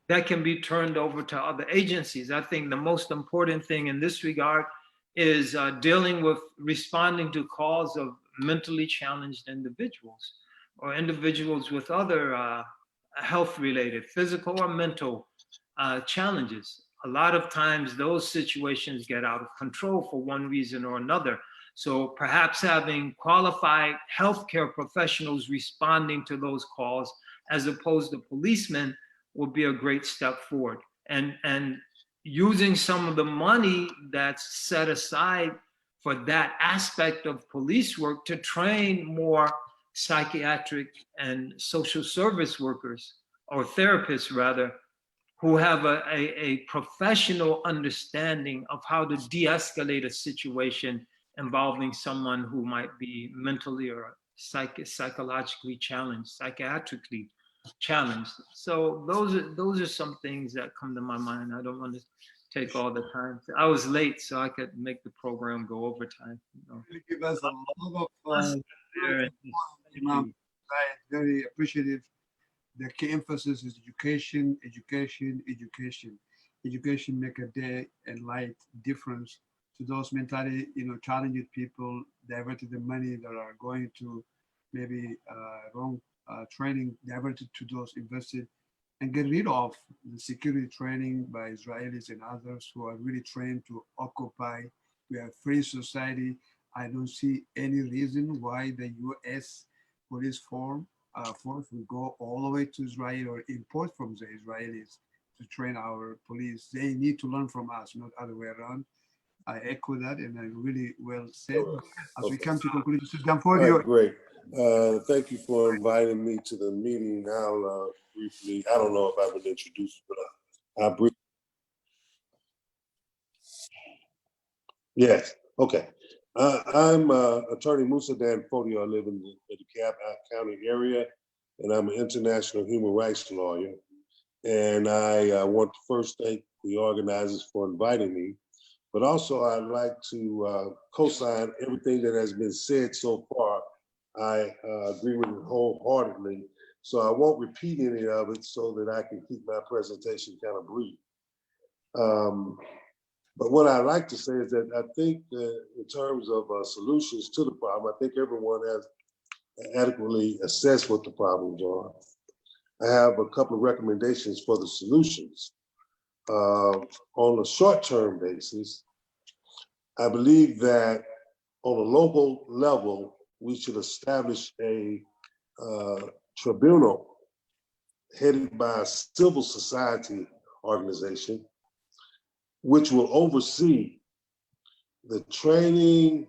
that can be turned over to other agencies? I think the most important thing in this regard is dealing with responding to calls of mentally challenged individuals or individuals with other health-related, physical or mental challenges. A lot of times those situations get out of control for one reason or another. So perhaps having qualified healthcare professionals responding to those calls as opposed to policemen would be a great step forward. And using some of the money that's set aside for that aspect of police work to train more psychiatric and social service workers, or therapists rather, who have a professional understanding of how to de-escalate a situation involving someone who might be mentally or psychologically challenged, psychiatrically challenged. So those are some things that come to my mind. I don't want to take all the time. I was late, so I could make the program go overtime. You give us a lot of Imam. Very appreciative. The key emphasis is education, education, education. Education make a day and light difference to those mentally, challenged people, diverted the money that are going to maybe wrong training, diverted to those invested, and get rid of the security training by Israelis and others who are really trained to occupy. We are a free society. I don't see any reason why the U.S. police force will go all the way to Israel or import from the Israelis to train our police. They need to learn from us, not other way around. I echo that, and I really well said. As we come to conclusion, right, great. Thank you for inviting me to the meeting. I'll briefly, I don't know if I've been introduced, but I'll briefly. Yes, okay. I'm attorney Musa Dan Fodio. I live in the DeKalb County area, and I'm an international human rights lawyer. And I want to first thank the organizers for inviting me, but also I'd like to co-sign everything that has been said so far. I agree with it wholeheartedly. So I won't repeat any of it so that I can keep my presentation kind of brief. But what I'd like to say is that I think in terms of solutions to the problem, I think everyone has adequately assessed what the problems are. I have a couple of recommendations for the solutions. On a short-term basis, I believe that on a local level, we should establish a tribunal headed by a civil society organization, which will oversee the training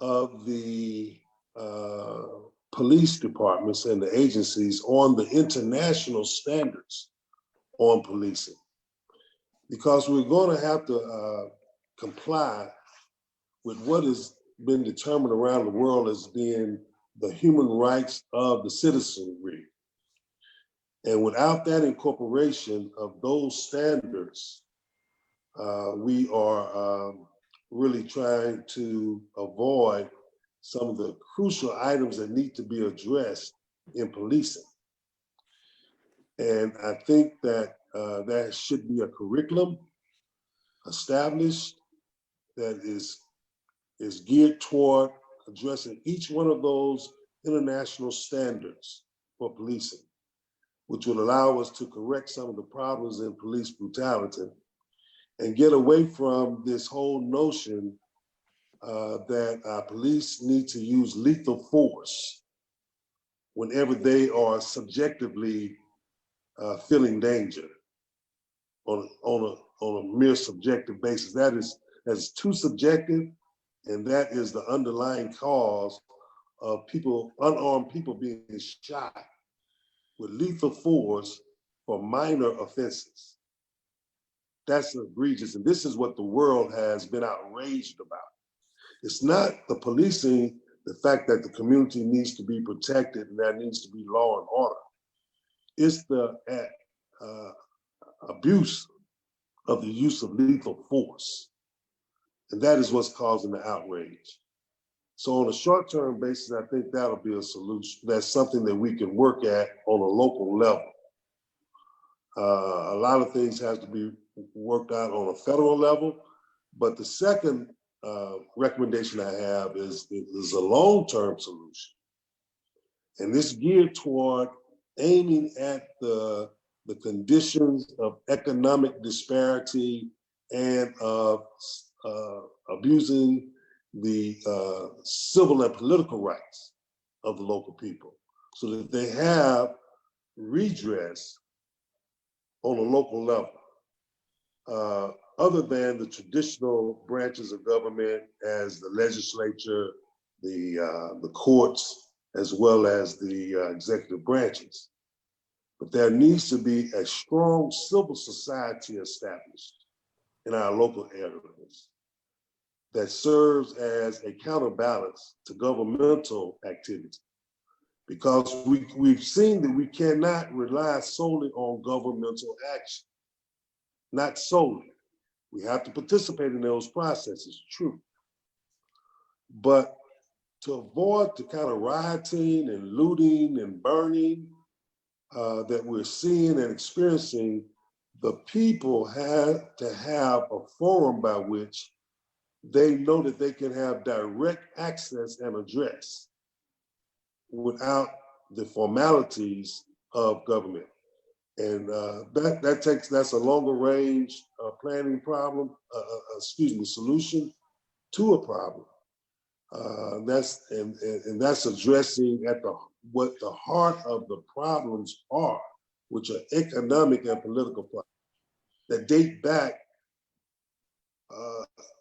of the police departments and the agencies on the international standards on policing. Because we're going to have to comply with what has been determined around the world as being the human rights of the citizenry. And without that incorporation of those standards, we are really trying to avoid some of the crucial items that need to be addressed in policing. And I think that there should be a curriculum established that is geared toward addressing each one of those international standards for policing, which will allow us to correct some of the problems in police brutality and get away from this whole notion that our police need to use lethal force whenever they are subjectively feeling danger on a mere subjective basis. That is too subjective, and that is the underlying cause of unarmed people being shot with lethal force for minor offenses. That's egregious, and this is what the world has been outraged about. It's not the policing, the fact that the community needs to be protected and there needs to be law and order. It's the abuse of the use of lethal force. And that is what's causing the outrage. So on a short-term basis, I think that'll be a solution. That's something that we can work at on a local level. A lot of things have to be worked out on a federal level, but the second recommendation I have is a long-term solution. And this geared toward aiming at the conditions of economic disparity and of abusing the civil and political rights of the local people so that they have redress on a local level, other than the traditional branches of government as the legislature, the courts, as well as the executive branches. But there needs to be a strong civil society established in our local areas that serves as a counterbalance to governmental activity. Because we've seen that we cannot rely solely on governmental action. Not solely. We have to participate in those processes, true. But to avoid the kind of rioting and looting and burning that we're seeing and experiencing, the people have to have a forum by which they know that they can have direct access and address without the formalities of government. And that's a longer range planning problem, solution to a problem. That's addressing at what the heart of the problems are, which are economic and political problems that date back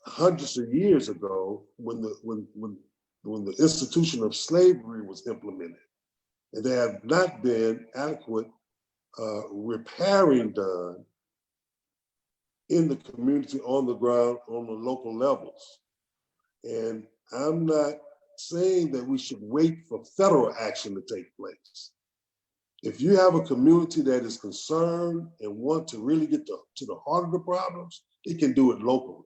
hundreds of years ago when the institution of slavery was implemented, and there have not been adequate repairing done in the community, on the ground, on the local levels. And I'm not saying that we should wait for federal action to take place. If you have a community that is concerned and want to really get to the heart of the problems, it can do it locally.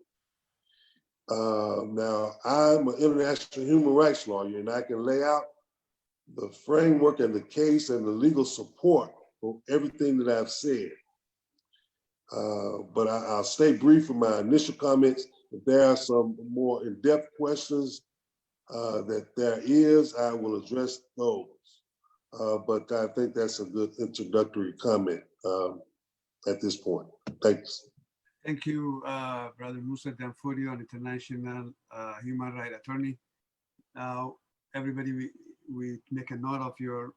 Now, I'm an international human rights lawyer, and I can lay out the framework and the case and the legal support for everything that I've said. But I'll stay brief in my initial comments. If there are some more in-depth questions that there is, I will address those. but I think that's a good introductory comment at this point. Thanks. Thank you, Brother Musa Danfodio, an international human rights attorney. Now, everybody, we make a note of your,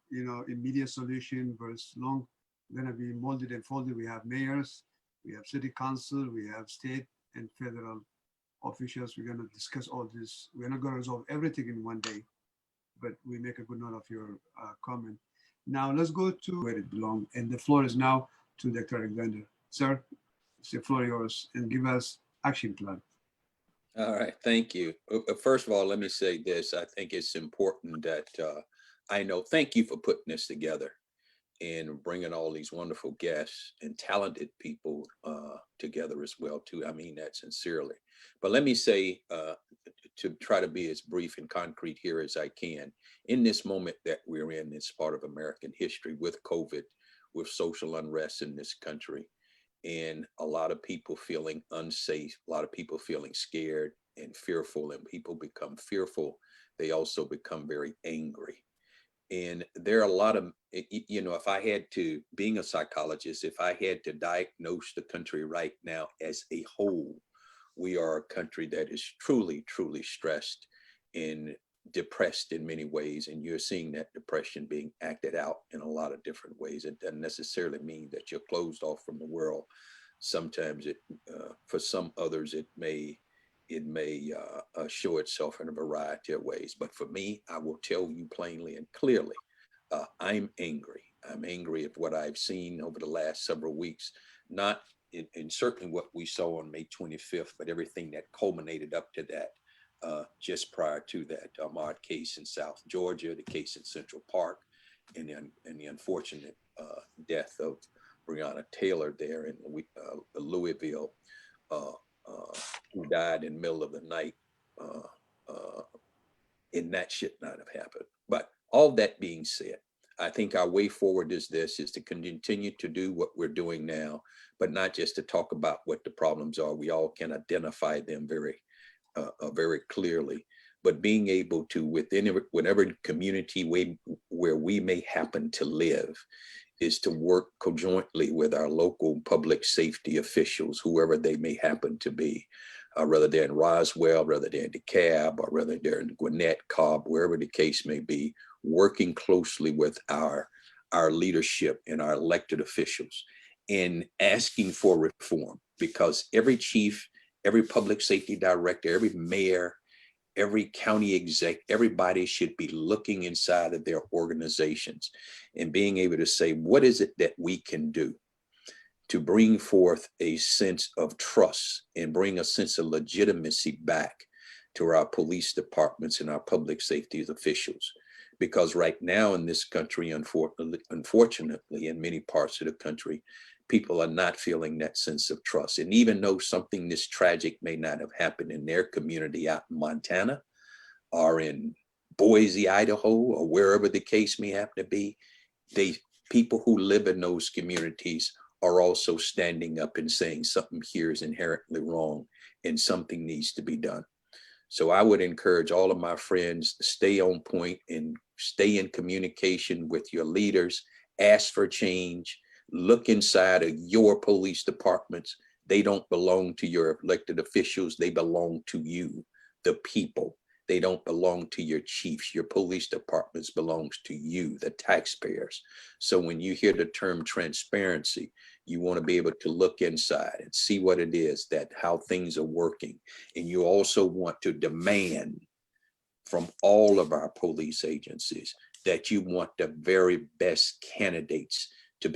immediate solution versus long, going to be molded and folded. We have mayors, we have city council, we have state and federal officials. We're going to discuss all this. We're not going to resolve everything in one day, but we make a good note of your comment. Now, let's go to where it belongs. And the floor is now to Dr. Alexander. Sir, it's the floor yours, and give us action plan. All right, thank you. First of all, let me say this. I think it's important that thank you for putting this together and bringing all these wonderful guests and talented people together as well, too. I mean that sincerely. But let me say, to try to be as brief and concrete here as I can, in this moment that we're in, this part of American history with COVID, with social unrest in this country, and a lot of people feeling unsafe, a lot of people feeling scared and fearful, and people become fearful. They also become very angry. And there are a lot of, if I had to, being a psychologist, if I had to diagnose the country right now as a whole, we are a country that is truly, truly stressed and depressed in many ways. And you're seeing that depression being acted out in a lot of different ways. It doesn't necessarily mean that you're closed off from the world. Sometimes for some others, it may show itself in a variety of ways. But for me, I will tell you plainly and clearly, I'm angry. I'm angry at what I've seen over the last several weeks, not in certainly what we saw on May 25th, but everything that culminated up to that. Just prior to that Ahmaud case in South Georgia, the case in Central Park, and the unfortunate death of Breonna Taylor there in Louisville, who died in the middle of the night, and that should not have happened. But all that being said, I think our way forward is to continue to do what we're doing now, but not just to talk about what the problems are. We all can identify them very clearly, but being able to, within whatever community where we may happen to live, is to work conjointly with our local public safety officials, whoever they may happen to be, whether they're in Roswell, whether they're in DeKalb, or whether they're in Gwinnett, Cobb, wherever the case may be, working closely with our leadership and our elected officials and asking for reform, because every chief, every public safety director, every mayor, every county exec, everybody should be looking inside of their organizations and being able to say, what is it that we can do to bring forth a sense of trust and bring a sense of legitimacy back to our police departments and our public safety officials? Because right now in this country, unfortunately, in many parts of the country, people are not feeling that sense of trust. And even though something this tragic may not have happened in their community out in Montana or in Boise, Idaho, or wherever the case may happen to be, people who live in those communities are also standing up and saying something here is inherently wrong and something needs to be done. So I would encourage all of my friends to stay on point and stay in communication with your leaders, ask for change, look inside of your police departments. They don't belong to your elected officials. They belong to you, the people. They don't belong to your chiefs. Your police departments belongs to you, the taxpayers. So when you hear the term transparency, you want to be able to look inside and see what it is, how things are working. And you also want to demand from all of our police agencies that you want the very best candidates to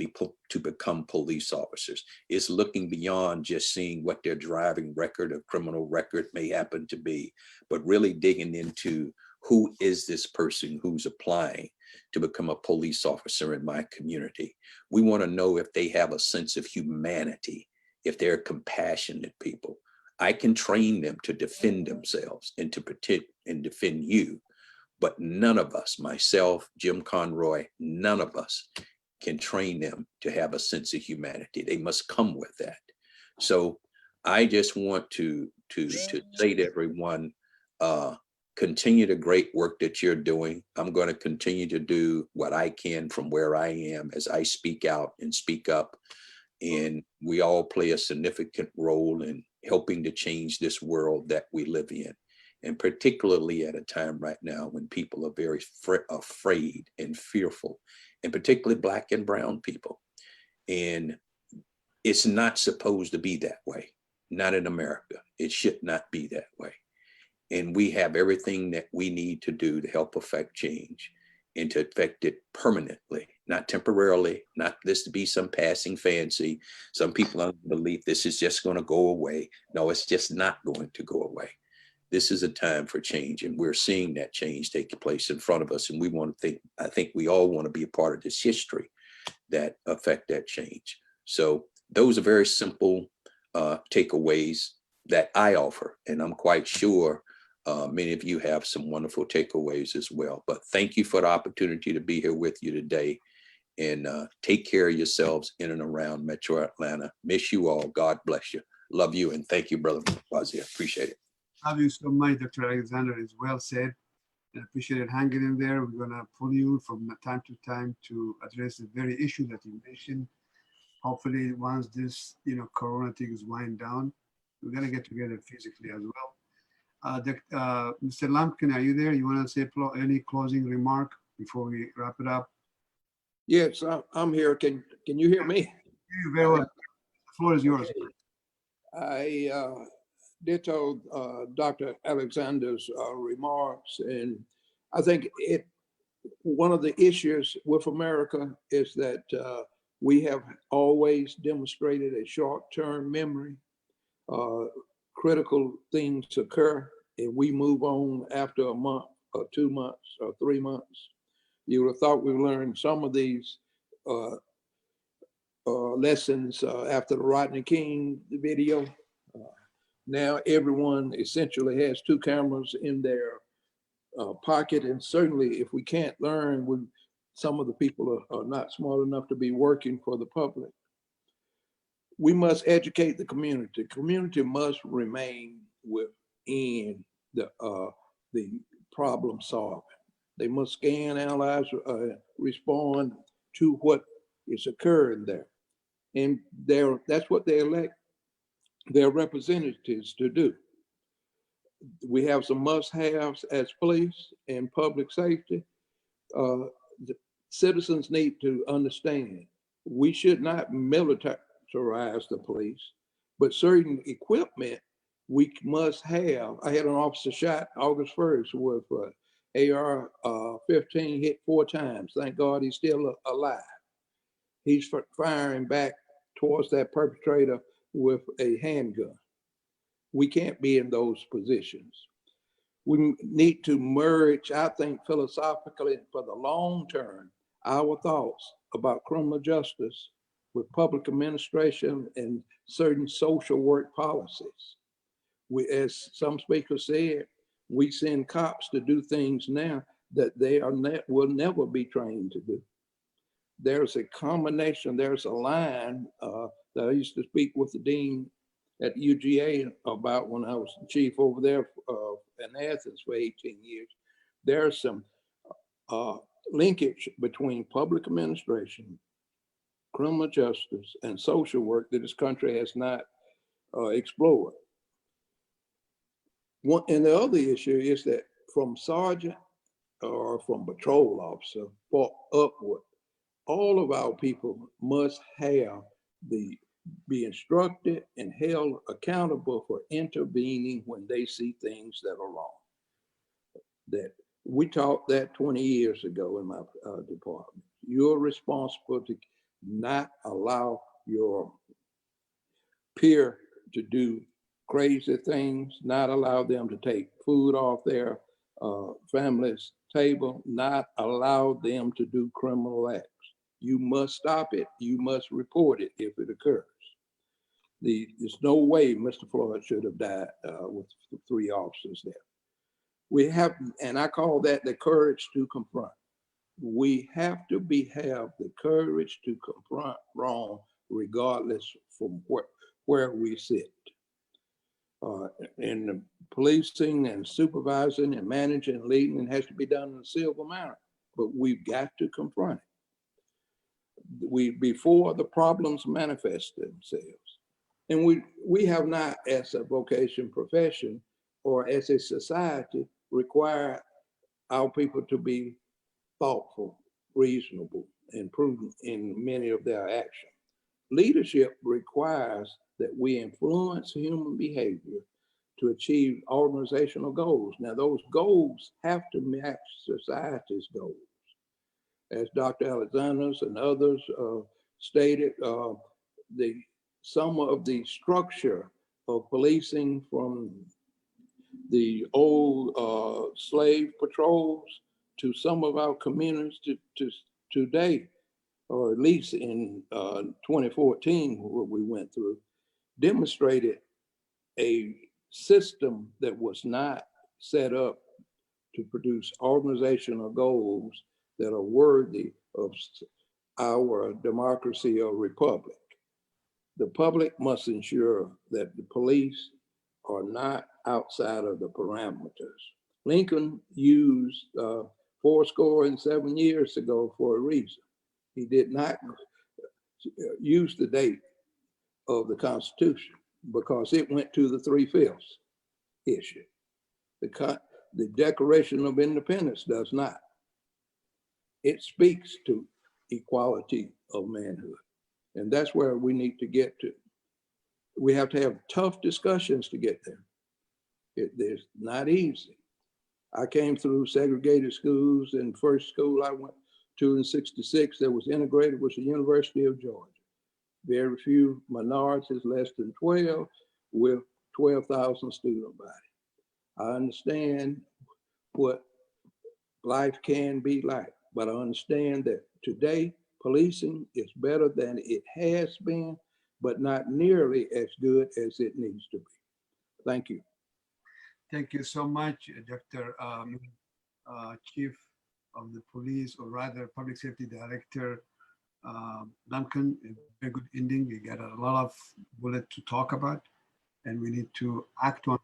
become police officers. It's looking beyond just seeing what their driving record or criminal record may happen to be, but really digging into who is this person who's applying to become a police officer in my community. We want to know if they have a sense of humanity, if they're compassionate people. I can train them to defend themselves and to protect and defend you, but none of us, myself, Jim Conroy, none of us can train them to have a sense of humanity. They must come with that. So I just want to say to everyone, continue the great work that you're doing. I'm going to continue to do what I can from where I am as I speak out and speak up. And we all play a significant role in helping to change this world that we live in. And particularly at a time right now when people are very afraid and fearful, and particularly Black and brown people. And it's not supposed to be that way. Not in America. It should not be that way. And we have everything that we need to do to help affect change and to affect it permanently, not temporarily, not this to be some passing fancy. Some people believe this is just going to go away. No, it's just not going to go away. This is a time for change, and we're seeing that change take place in front of us. And we want to I think we all want to be a part of this history that affect that change. So those are very simple takeaways that I offer. And I'm quite sure many of you have some wonderful takeaways as well. But thank you for the opportunity to be here with you today. And take care of yourselves in and around Metro Atlanta. Miss you all. God bless you. Love you. And thank you, Brother Wazir. Appreciate it. Love you so much, Dr. Alexander. Is well said. I appreciate it hanging in there. We're going to pull you from time to time to address the very issue that you mentioned. Hopefully, once this, Corona thing is wind down, we're going to get together physically as well. Mr. Lumpkin, are you there? You want to say any closing remark before we wrap it up? Yes, I'm here. Can you hear me? You very well. The floor is yours. I ditto Dr. Alexander's remarks, and I think one of the issues with America is that we have always demonstrated a short-term memory. Critical things occur, and we move on after a month or 2 months or 3 months. You would have thought we learned some of these lessons after the Rodney King video. Now everyone essentially has 2 cameras in their pocket, and certainly if we can't learn when some of the people are not smart enough to be working for the public, we must educate the community. The community must remain within the problem solving. They must scan, analyze, respond to what is occurring there. And that's what they elect their representatives to do. We have some must-haves as police and public safety. The citizens need to understand we should not militarize the police, but certain equipment we must have. I had an officer shot August 1st with AR-15, hit 4 times. Thank God he's still alive. He's firing back towards that perpetrator with a handgun. We can't be in those positions. We need to merge, I think, philosophically for the long term, our thoughts about criminal justice with public administration and certain social work policies. We, as some speakers said, we send cops to do things now that they will never be trained to do. There's a combination, there's a line that I used to speak with the dean at UGA about when I was the chief over there in Athens for 18 years. There's some linkage between public administration, criminal justice, and social work that this country has not explored. And the other issue is that from sergeant or from patrol officer upward, all of our people must have be instructed and held accountable for intervening when they see things that are wrong. That we taught that 20 years ago in my department. You're responsible to not allow your peer to do crazy things, not allow them to take food off their family's table, not allow them to do criminal acts. You must stop it. You must report it if it occurs. There's no way Mr. Floyd should have died with 3 officers there. We have, and I call that the courage to confront. We have to have the courage to confront wrong, regardless from where we sit. In the policing and supervising and managing and leading, it has to be done in a civil manner, but we've got to confront it. Before the problems manifest themselves. And we have not, as a vocation profession or as a society, require our people to be thoughtful, reasonable, and prudent in many of their actions. Leadership requires that we influence human behavior to achieve organizational goals. Now, those goals have to match society's goals. As Dr. Alexander and others stated, some of the structure of policing from the old slave patrols to some of our communities to today, or at least in 2014, what we went through, demonstrated a system that was not set up to produce organizational goals that are worthy of our democracy or republic. The public must ensure that the police are not outside of the parameters. Lincoln used 7 years ago for a reason. He did not use the date of the Constitution because it went to the 3/5 issue. The Declaration of Independence does not. It speaks to equality of manhood. And that's where we need to get to. We have to have tough discussions to get there. It's not easy. I came through segregated schools, and first school I went to in '66 that was integrated was the University of Georgia. Very few minorities, less than 12, with 12,000 student body. I understand what life can be like, but I understand that today policing is better than it has been, but not nearly as good as it needs to be. Thank you. Thank you so much, Dr. Chief of the Police, or rather Public Safety Director Duncan. A very good ending. We got a lot of bullet to talk about, and we need to act on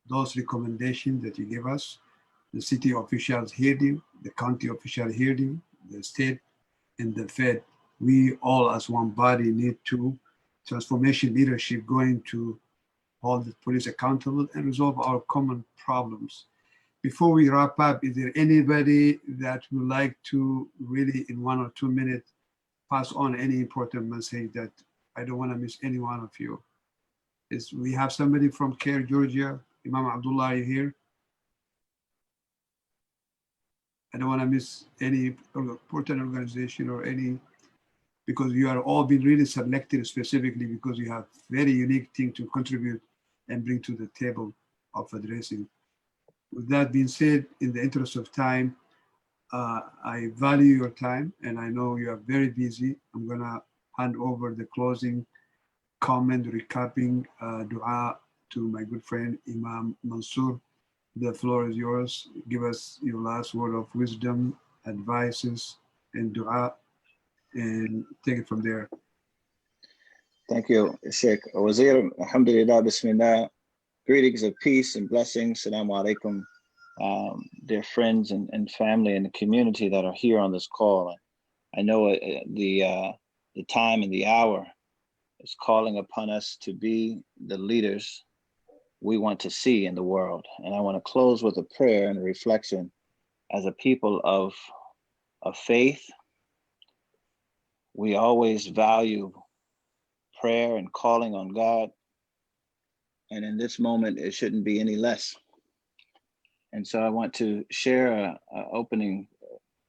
those recommendations that you give us. The city officials heard you, the county officials heard you, the state and the Fed. We all as one body need to transformation leadership going to hold the police accountable and resolve our common problems. Before we wrap up, is there anybody that would like to really in 1 or 2 minutes pass on any important message that I don't want to miss any one of you? We have somebody from Care, Georgia. Imam Abdullah, are you here? I don't want to miss any important organization or any, because you are all been really selected specifically because you have very unique thing to contribute and bring to the table of addressing. With that being said, in the interest of time, I value your time and I know you are very busy. I'm gonna hand over the closing comment, recapping dua to my good friend, Imam Mansour. The floor is yours. Give us your last word of wisdom, advices, and dua, and take it from there. Thank you, Sheikh. Wazir, Alhemdulillah, Bismillah. Greetings of peace and blessings. Assalamu alaikum, dear friends and family and the community that are here on this call. I know the time and the hour is calling upon us to be the leaders we want to see in the world. And I want to close with a prayer and a reflection. As a people of faith, we always value prayer and calling on God. And in this moment, it shouldn't be any less. And so I want to share a opening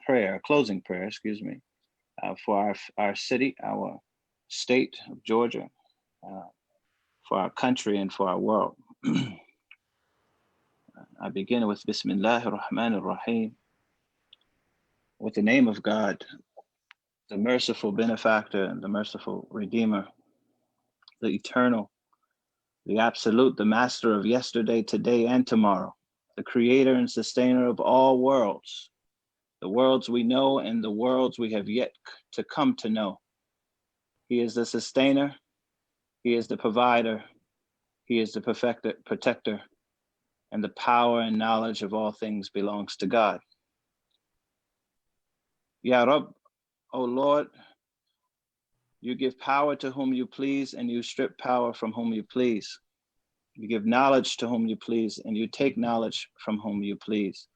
prayer, a closing prayer, excuse me, for our city, our state of Georgia, for our country and for our world. I begin with Bismillah ar-Rahman ar-Rahim, with the name of God, the merciful benefactor and the merciful redeemer, the eternal, the absolute, the master of yesterday, today, and tomorrow, the creator and sustainer of all worlds, the worlds we know and the worlds we have yet to come to know. He is the sustainer, he is the provider, He is the perfecter, protector, and the power and knowledge of all things belongs to God. Ya Rab, O Lord, you give power to whom you please, and you strip power from whom you please. You give knowledge to whom you please, and you take knowledge from whom you please.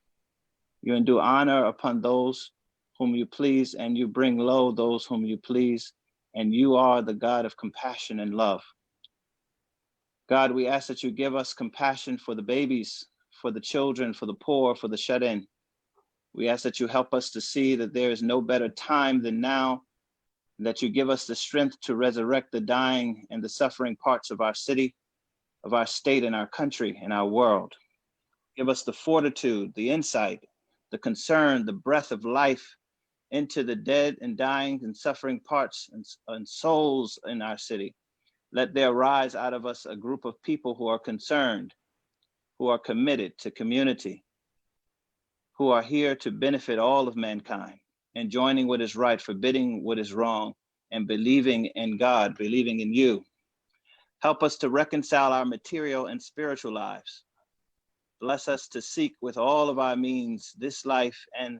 You endue honor upon those whom you please, and you bring low those whom you please, and you are the God of compassion and love. God, we ask that you give us compassion for the babies, for the children, for the poor, for the shut-in. We ask that you help us to see that there is no better time than now, and that you give us the strength to resurrect the dying and the suffering parts of our city, of our state and our country and our world. Give us the fortitude, the insight, the concern, the breath of life into the dead and dying and suffering parts and souls in our city. Let there rise out of us a group of people who are concerned, who are committed to community, who are here to benefit all of mankind, and joining what is right, forbidding what is wrong, and believing in God, believing in you. Help us to reconcile our material and spiritual lives. Bless us to seek with all of our means this life and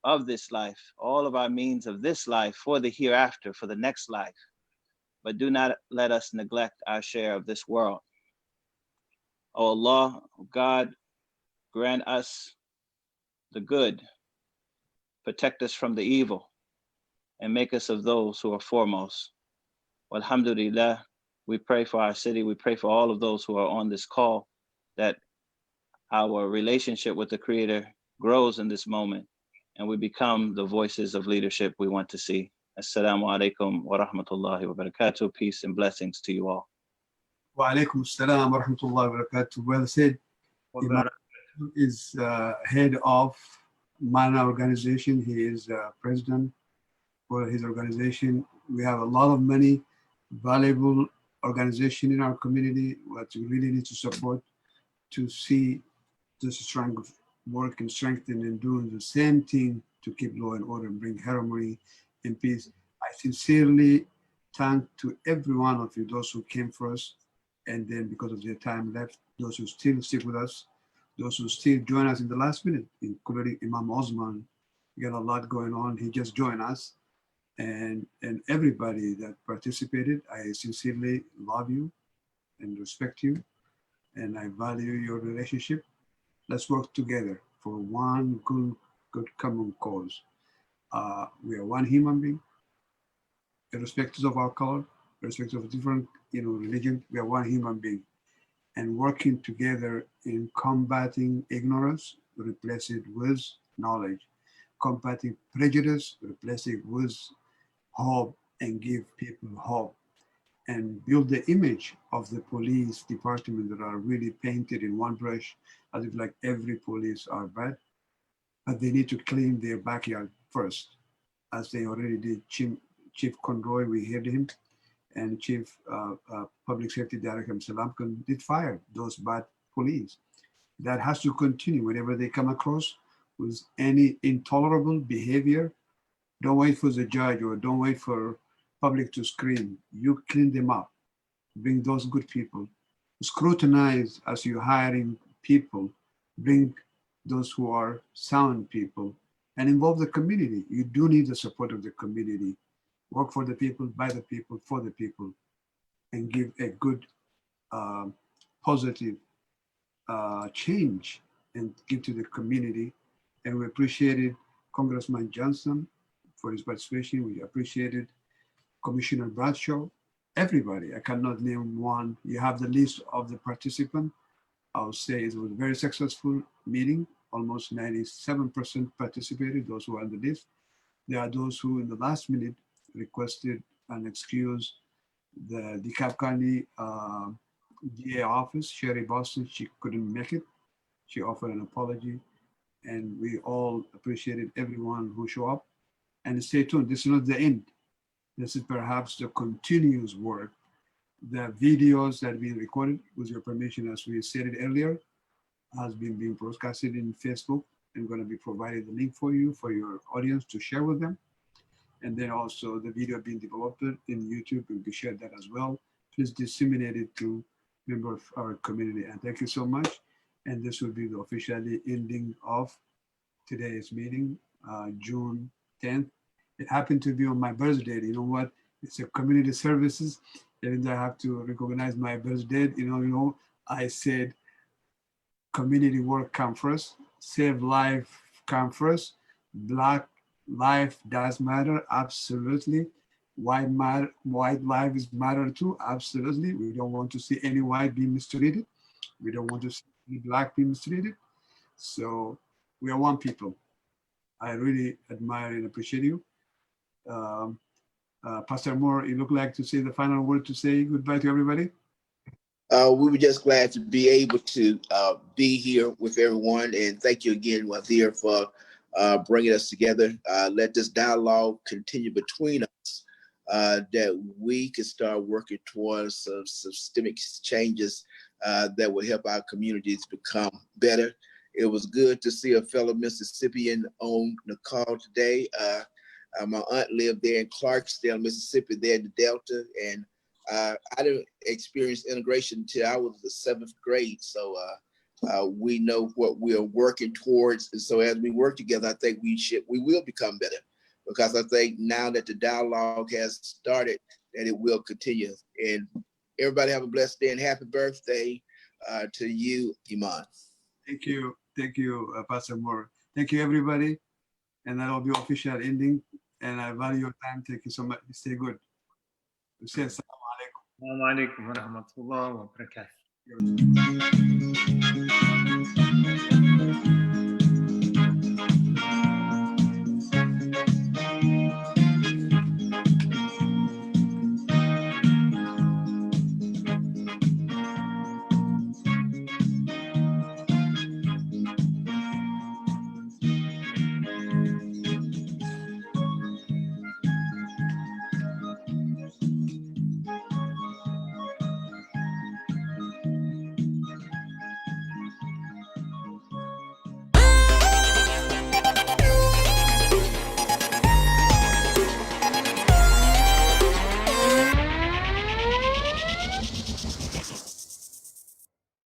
of this life, all of our means of this life for the hereafter, for the next life. But do not let us neglect our share of this world. O Allah, God, grant us the good, protect us from the evil, and make us of those who are foremost. Alhemdulillah, we pray for our city. We pray for all of those who are on this call, that our relationship with the Creator grows in this moment, and we become the voices of leadership we want to see. Assalamu alaikum wa rahmatullahi wa barakatuh. Peace and blessings to you all. Wa alaikum assalam wa rahmatullahi wa barakatuh. Well said. Imam is head of Mana organization. He is president for his organization. We have a lot of many valuable organization in our community that we really need to support to see this strength work and strengthen and doing the same thing to keep law and order and bring harmony and peace. I sincerely thank to every one of you, those who came first, and then because of their time left, those who still stick with us, those who still join us in the last minute, including Imam Osman. We got a lot going on. He just joined us. And everybody that participated, I sincerely love you and respect you, and I value your relationship. Let's work together for one good common cause. We are one human being, irrespective of our color, irrespective of different religion. We are one human being, and working together in combating ignorance, replace it with knowledge, combating prejudice, replace it with hope, and give people hope, and build the image of the police department that are really painted in one brush, as if like every police are bad, but they need to clean their backyard first, as they already did. Chief Conroy, we heard him, and Chief Public Safety Director Salamkan did fire those bad police. That has to continue whenever they come across with any intolerable behavior. Don't wait for the judge or don't wait for public to scream. You clean them up, bring those good people, scrutinize as you're hiring people, bring those who are sound people, and involve the community. You do need the support of the community. Work for the people, by the people, for the people, and give a good, positive change and give to the community. And we appreciated Congressman Johnson for his participation. We appreciated Commissioner Bradshaw, everybody. I cannot name one. You have the list of the participants. I'll say it was a very successful meeting. Almost 97% participated, those who are on the list. There are those who in the last minute requested an excuse. The DeKalb County DA office, Sherry Boston, she couldn't make it. She offered an apology, and we all appreciated everyone who showed up. And stay tuned, this is not the end. This is perhaps the continuous work. The videos that we recorded, with your permission, as we said it earlier, has been being broadcasted in Facebook. I'm going to be providing the link for you, for your audience to share with them. And then also the video being developed in YouTube will be shared that as well. Please disseminate it to member of our community. And thank you so much. And this will be the officially ending of today's meeting, June 10th. It happened to be on my birthday. You know what? It's a community services. Even though I have to recognize my birthday, I said community work come first, save life come first, Black life does matter, absolutely. White lives matter too, absolutely. We don't want to see any white be mistreated. We don't want to see any Black be mistreated. So we are one people. I really admire and appreciate you. Pastor Moore, you look like to say the final word to say goodbye to everybody. We were just glad to be able to be here with everyone. And thank you again, Wazir, for bringing us together. Let this dialogue continue between us, that we can start working towards some systemic changes that will help our communities become better. It was good to see a fellow Mississippian on the call today. My aunt lived there in Clarksdale, Mississippi, there in the Delta. And I didn't experience integration until I was the 7th grade. So we know what we are working towards. And so as we work together, I think we will become better, because I think now that the dialogue has started, that it will continue. And everybody have a blessed day and happy birthday to you, Imam. Thank you. Thank you, Pastor Moore. Thank you, everybody. And that will be official ending. And I value your time. Thank you so much. Stay good. Say assalamu alaikum. Assalamu alaikum wa rahmatullah wa barakatuh.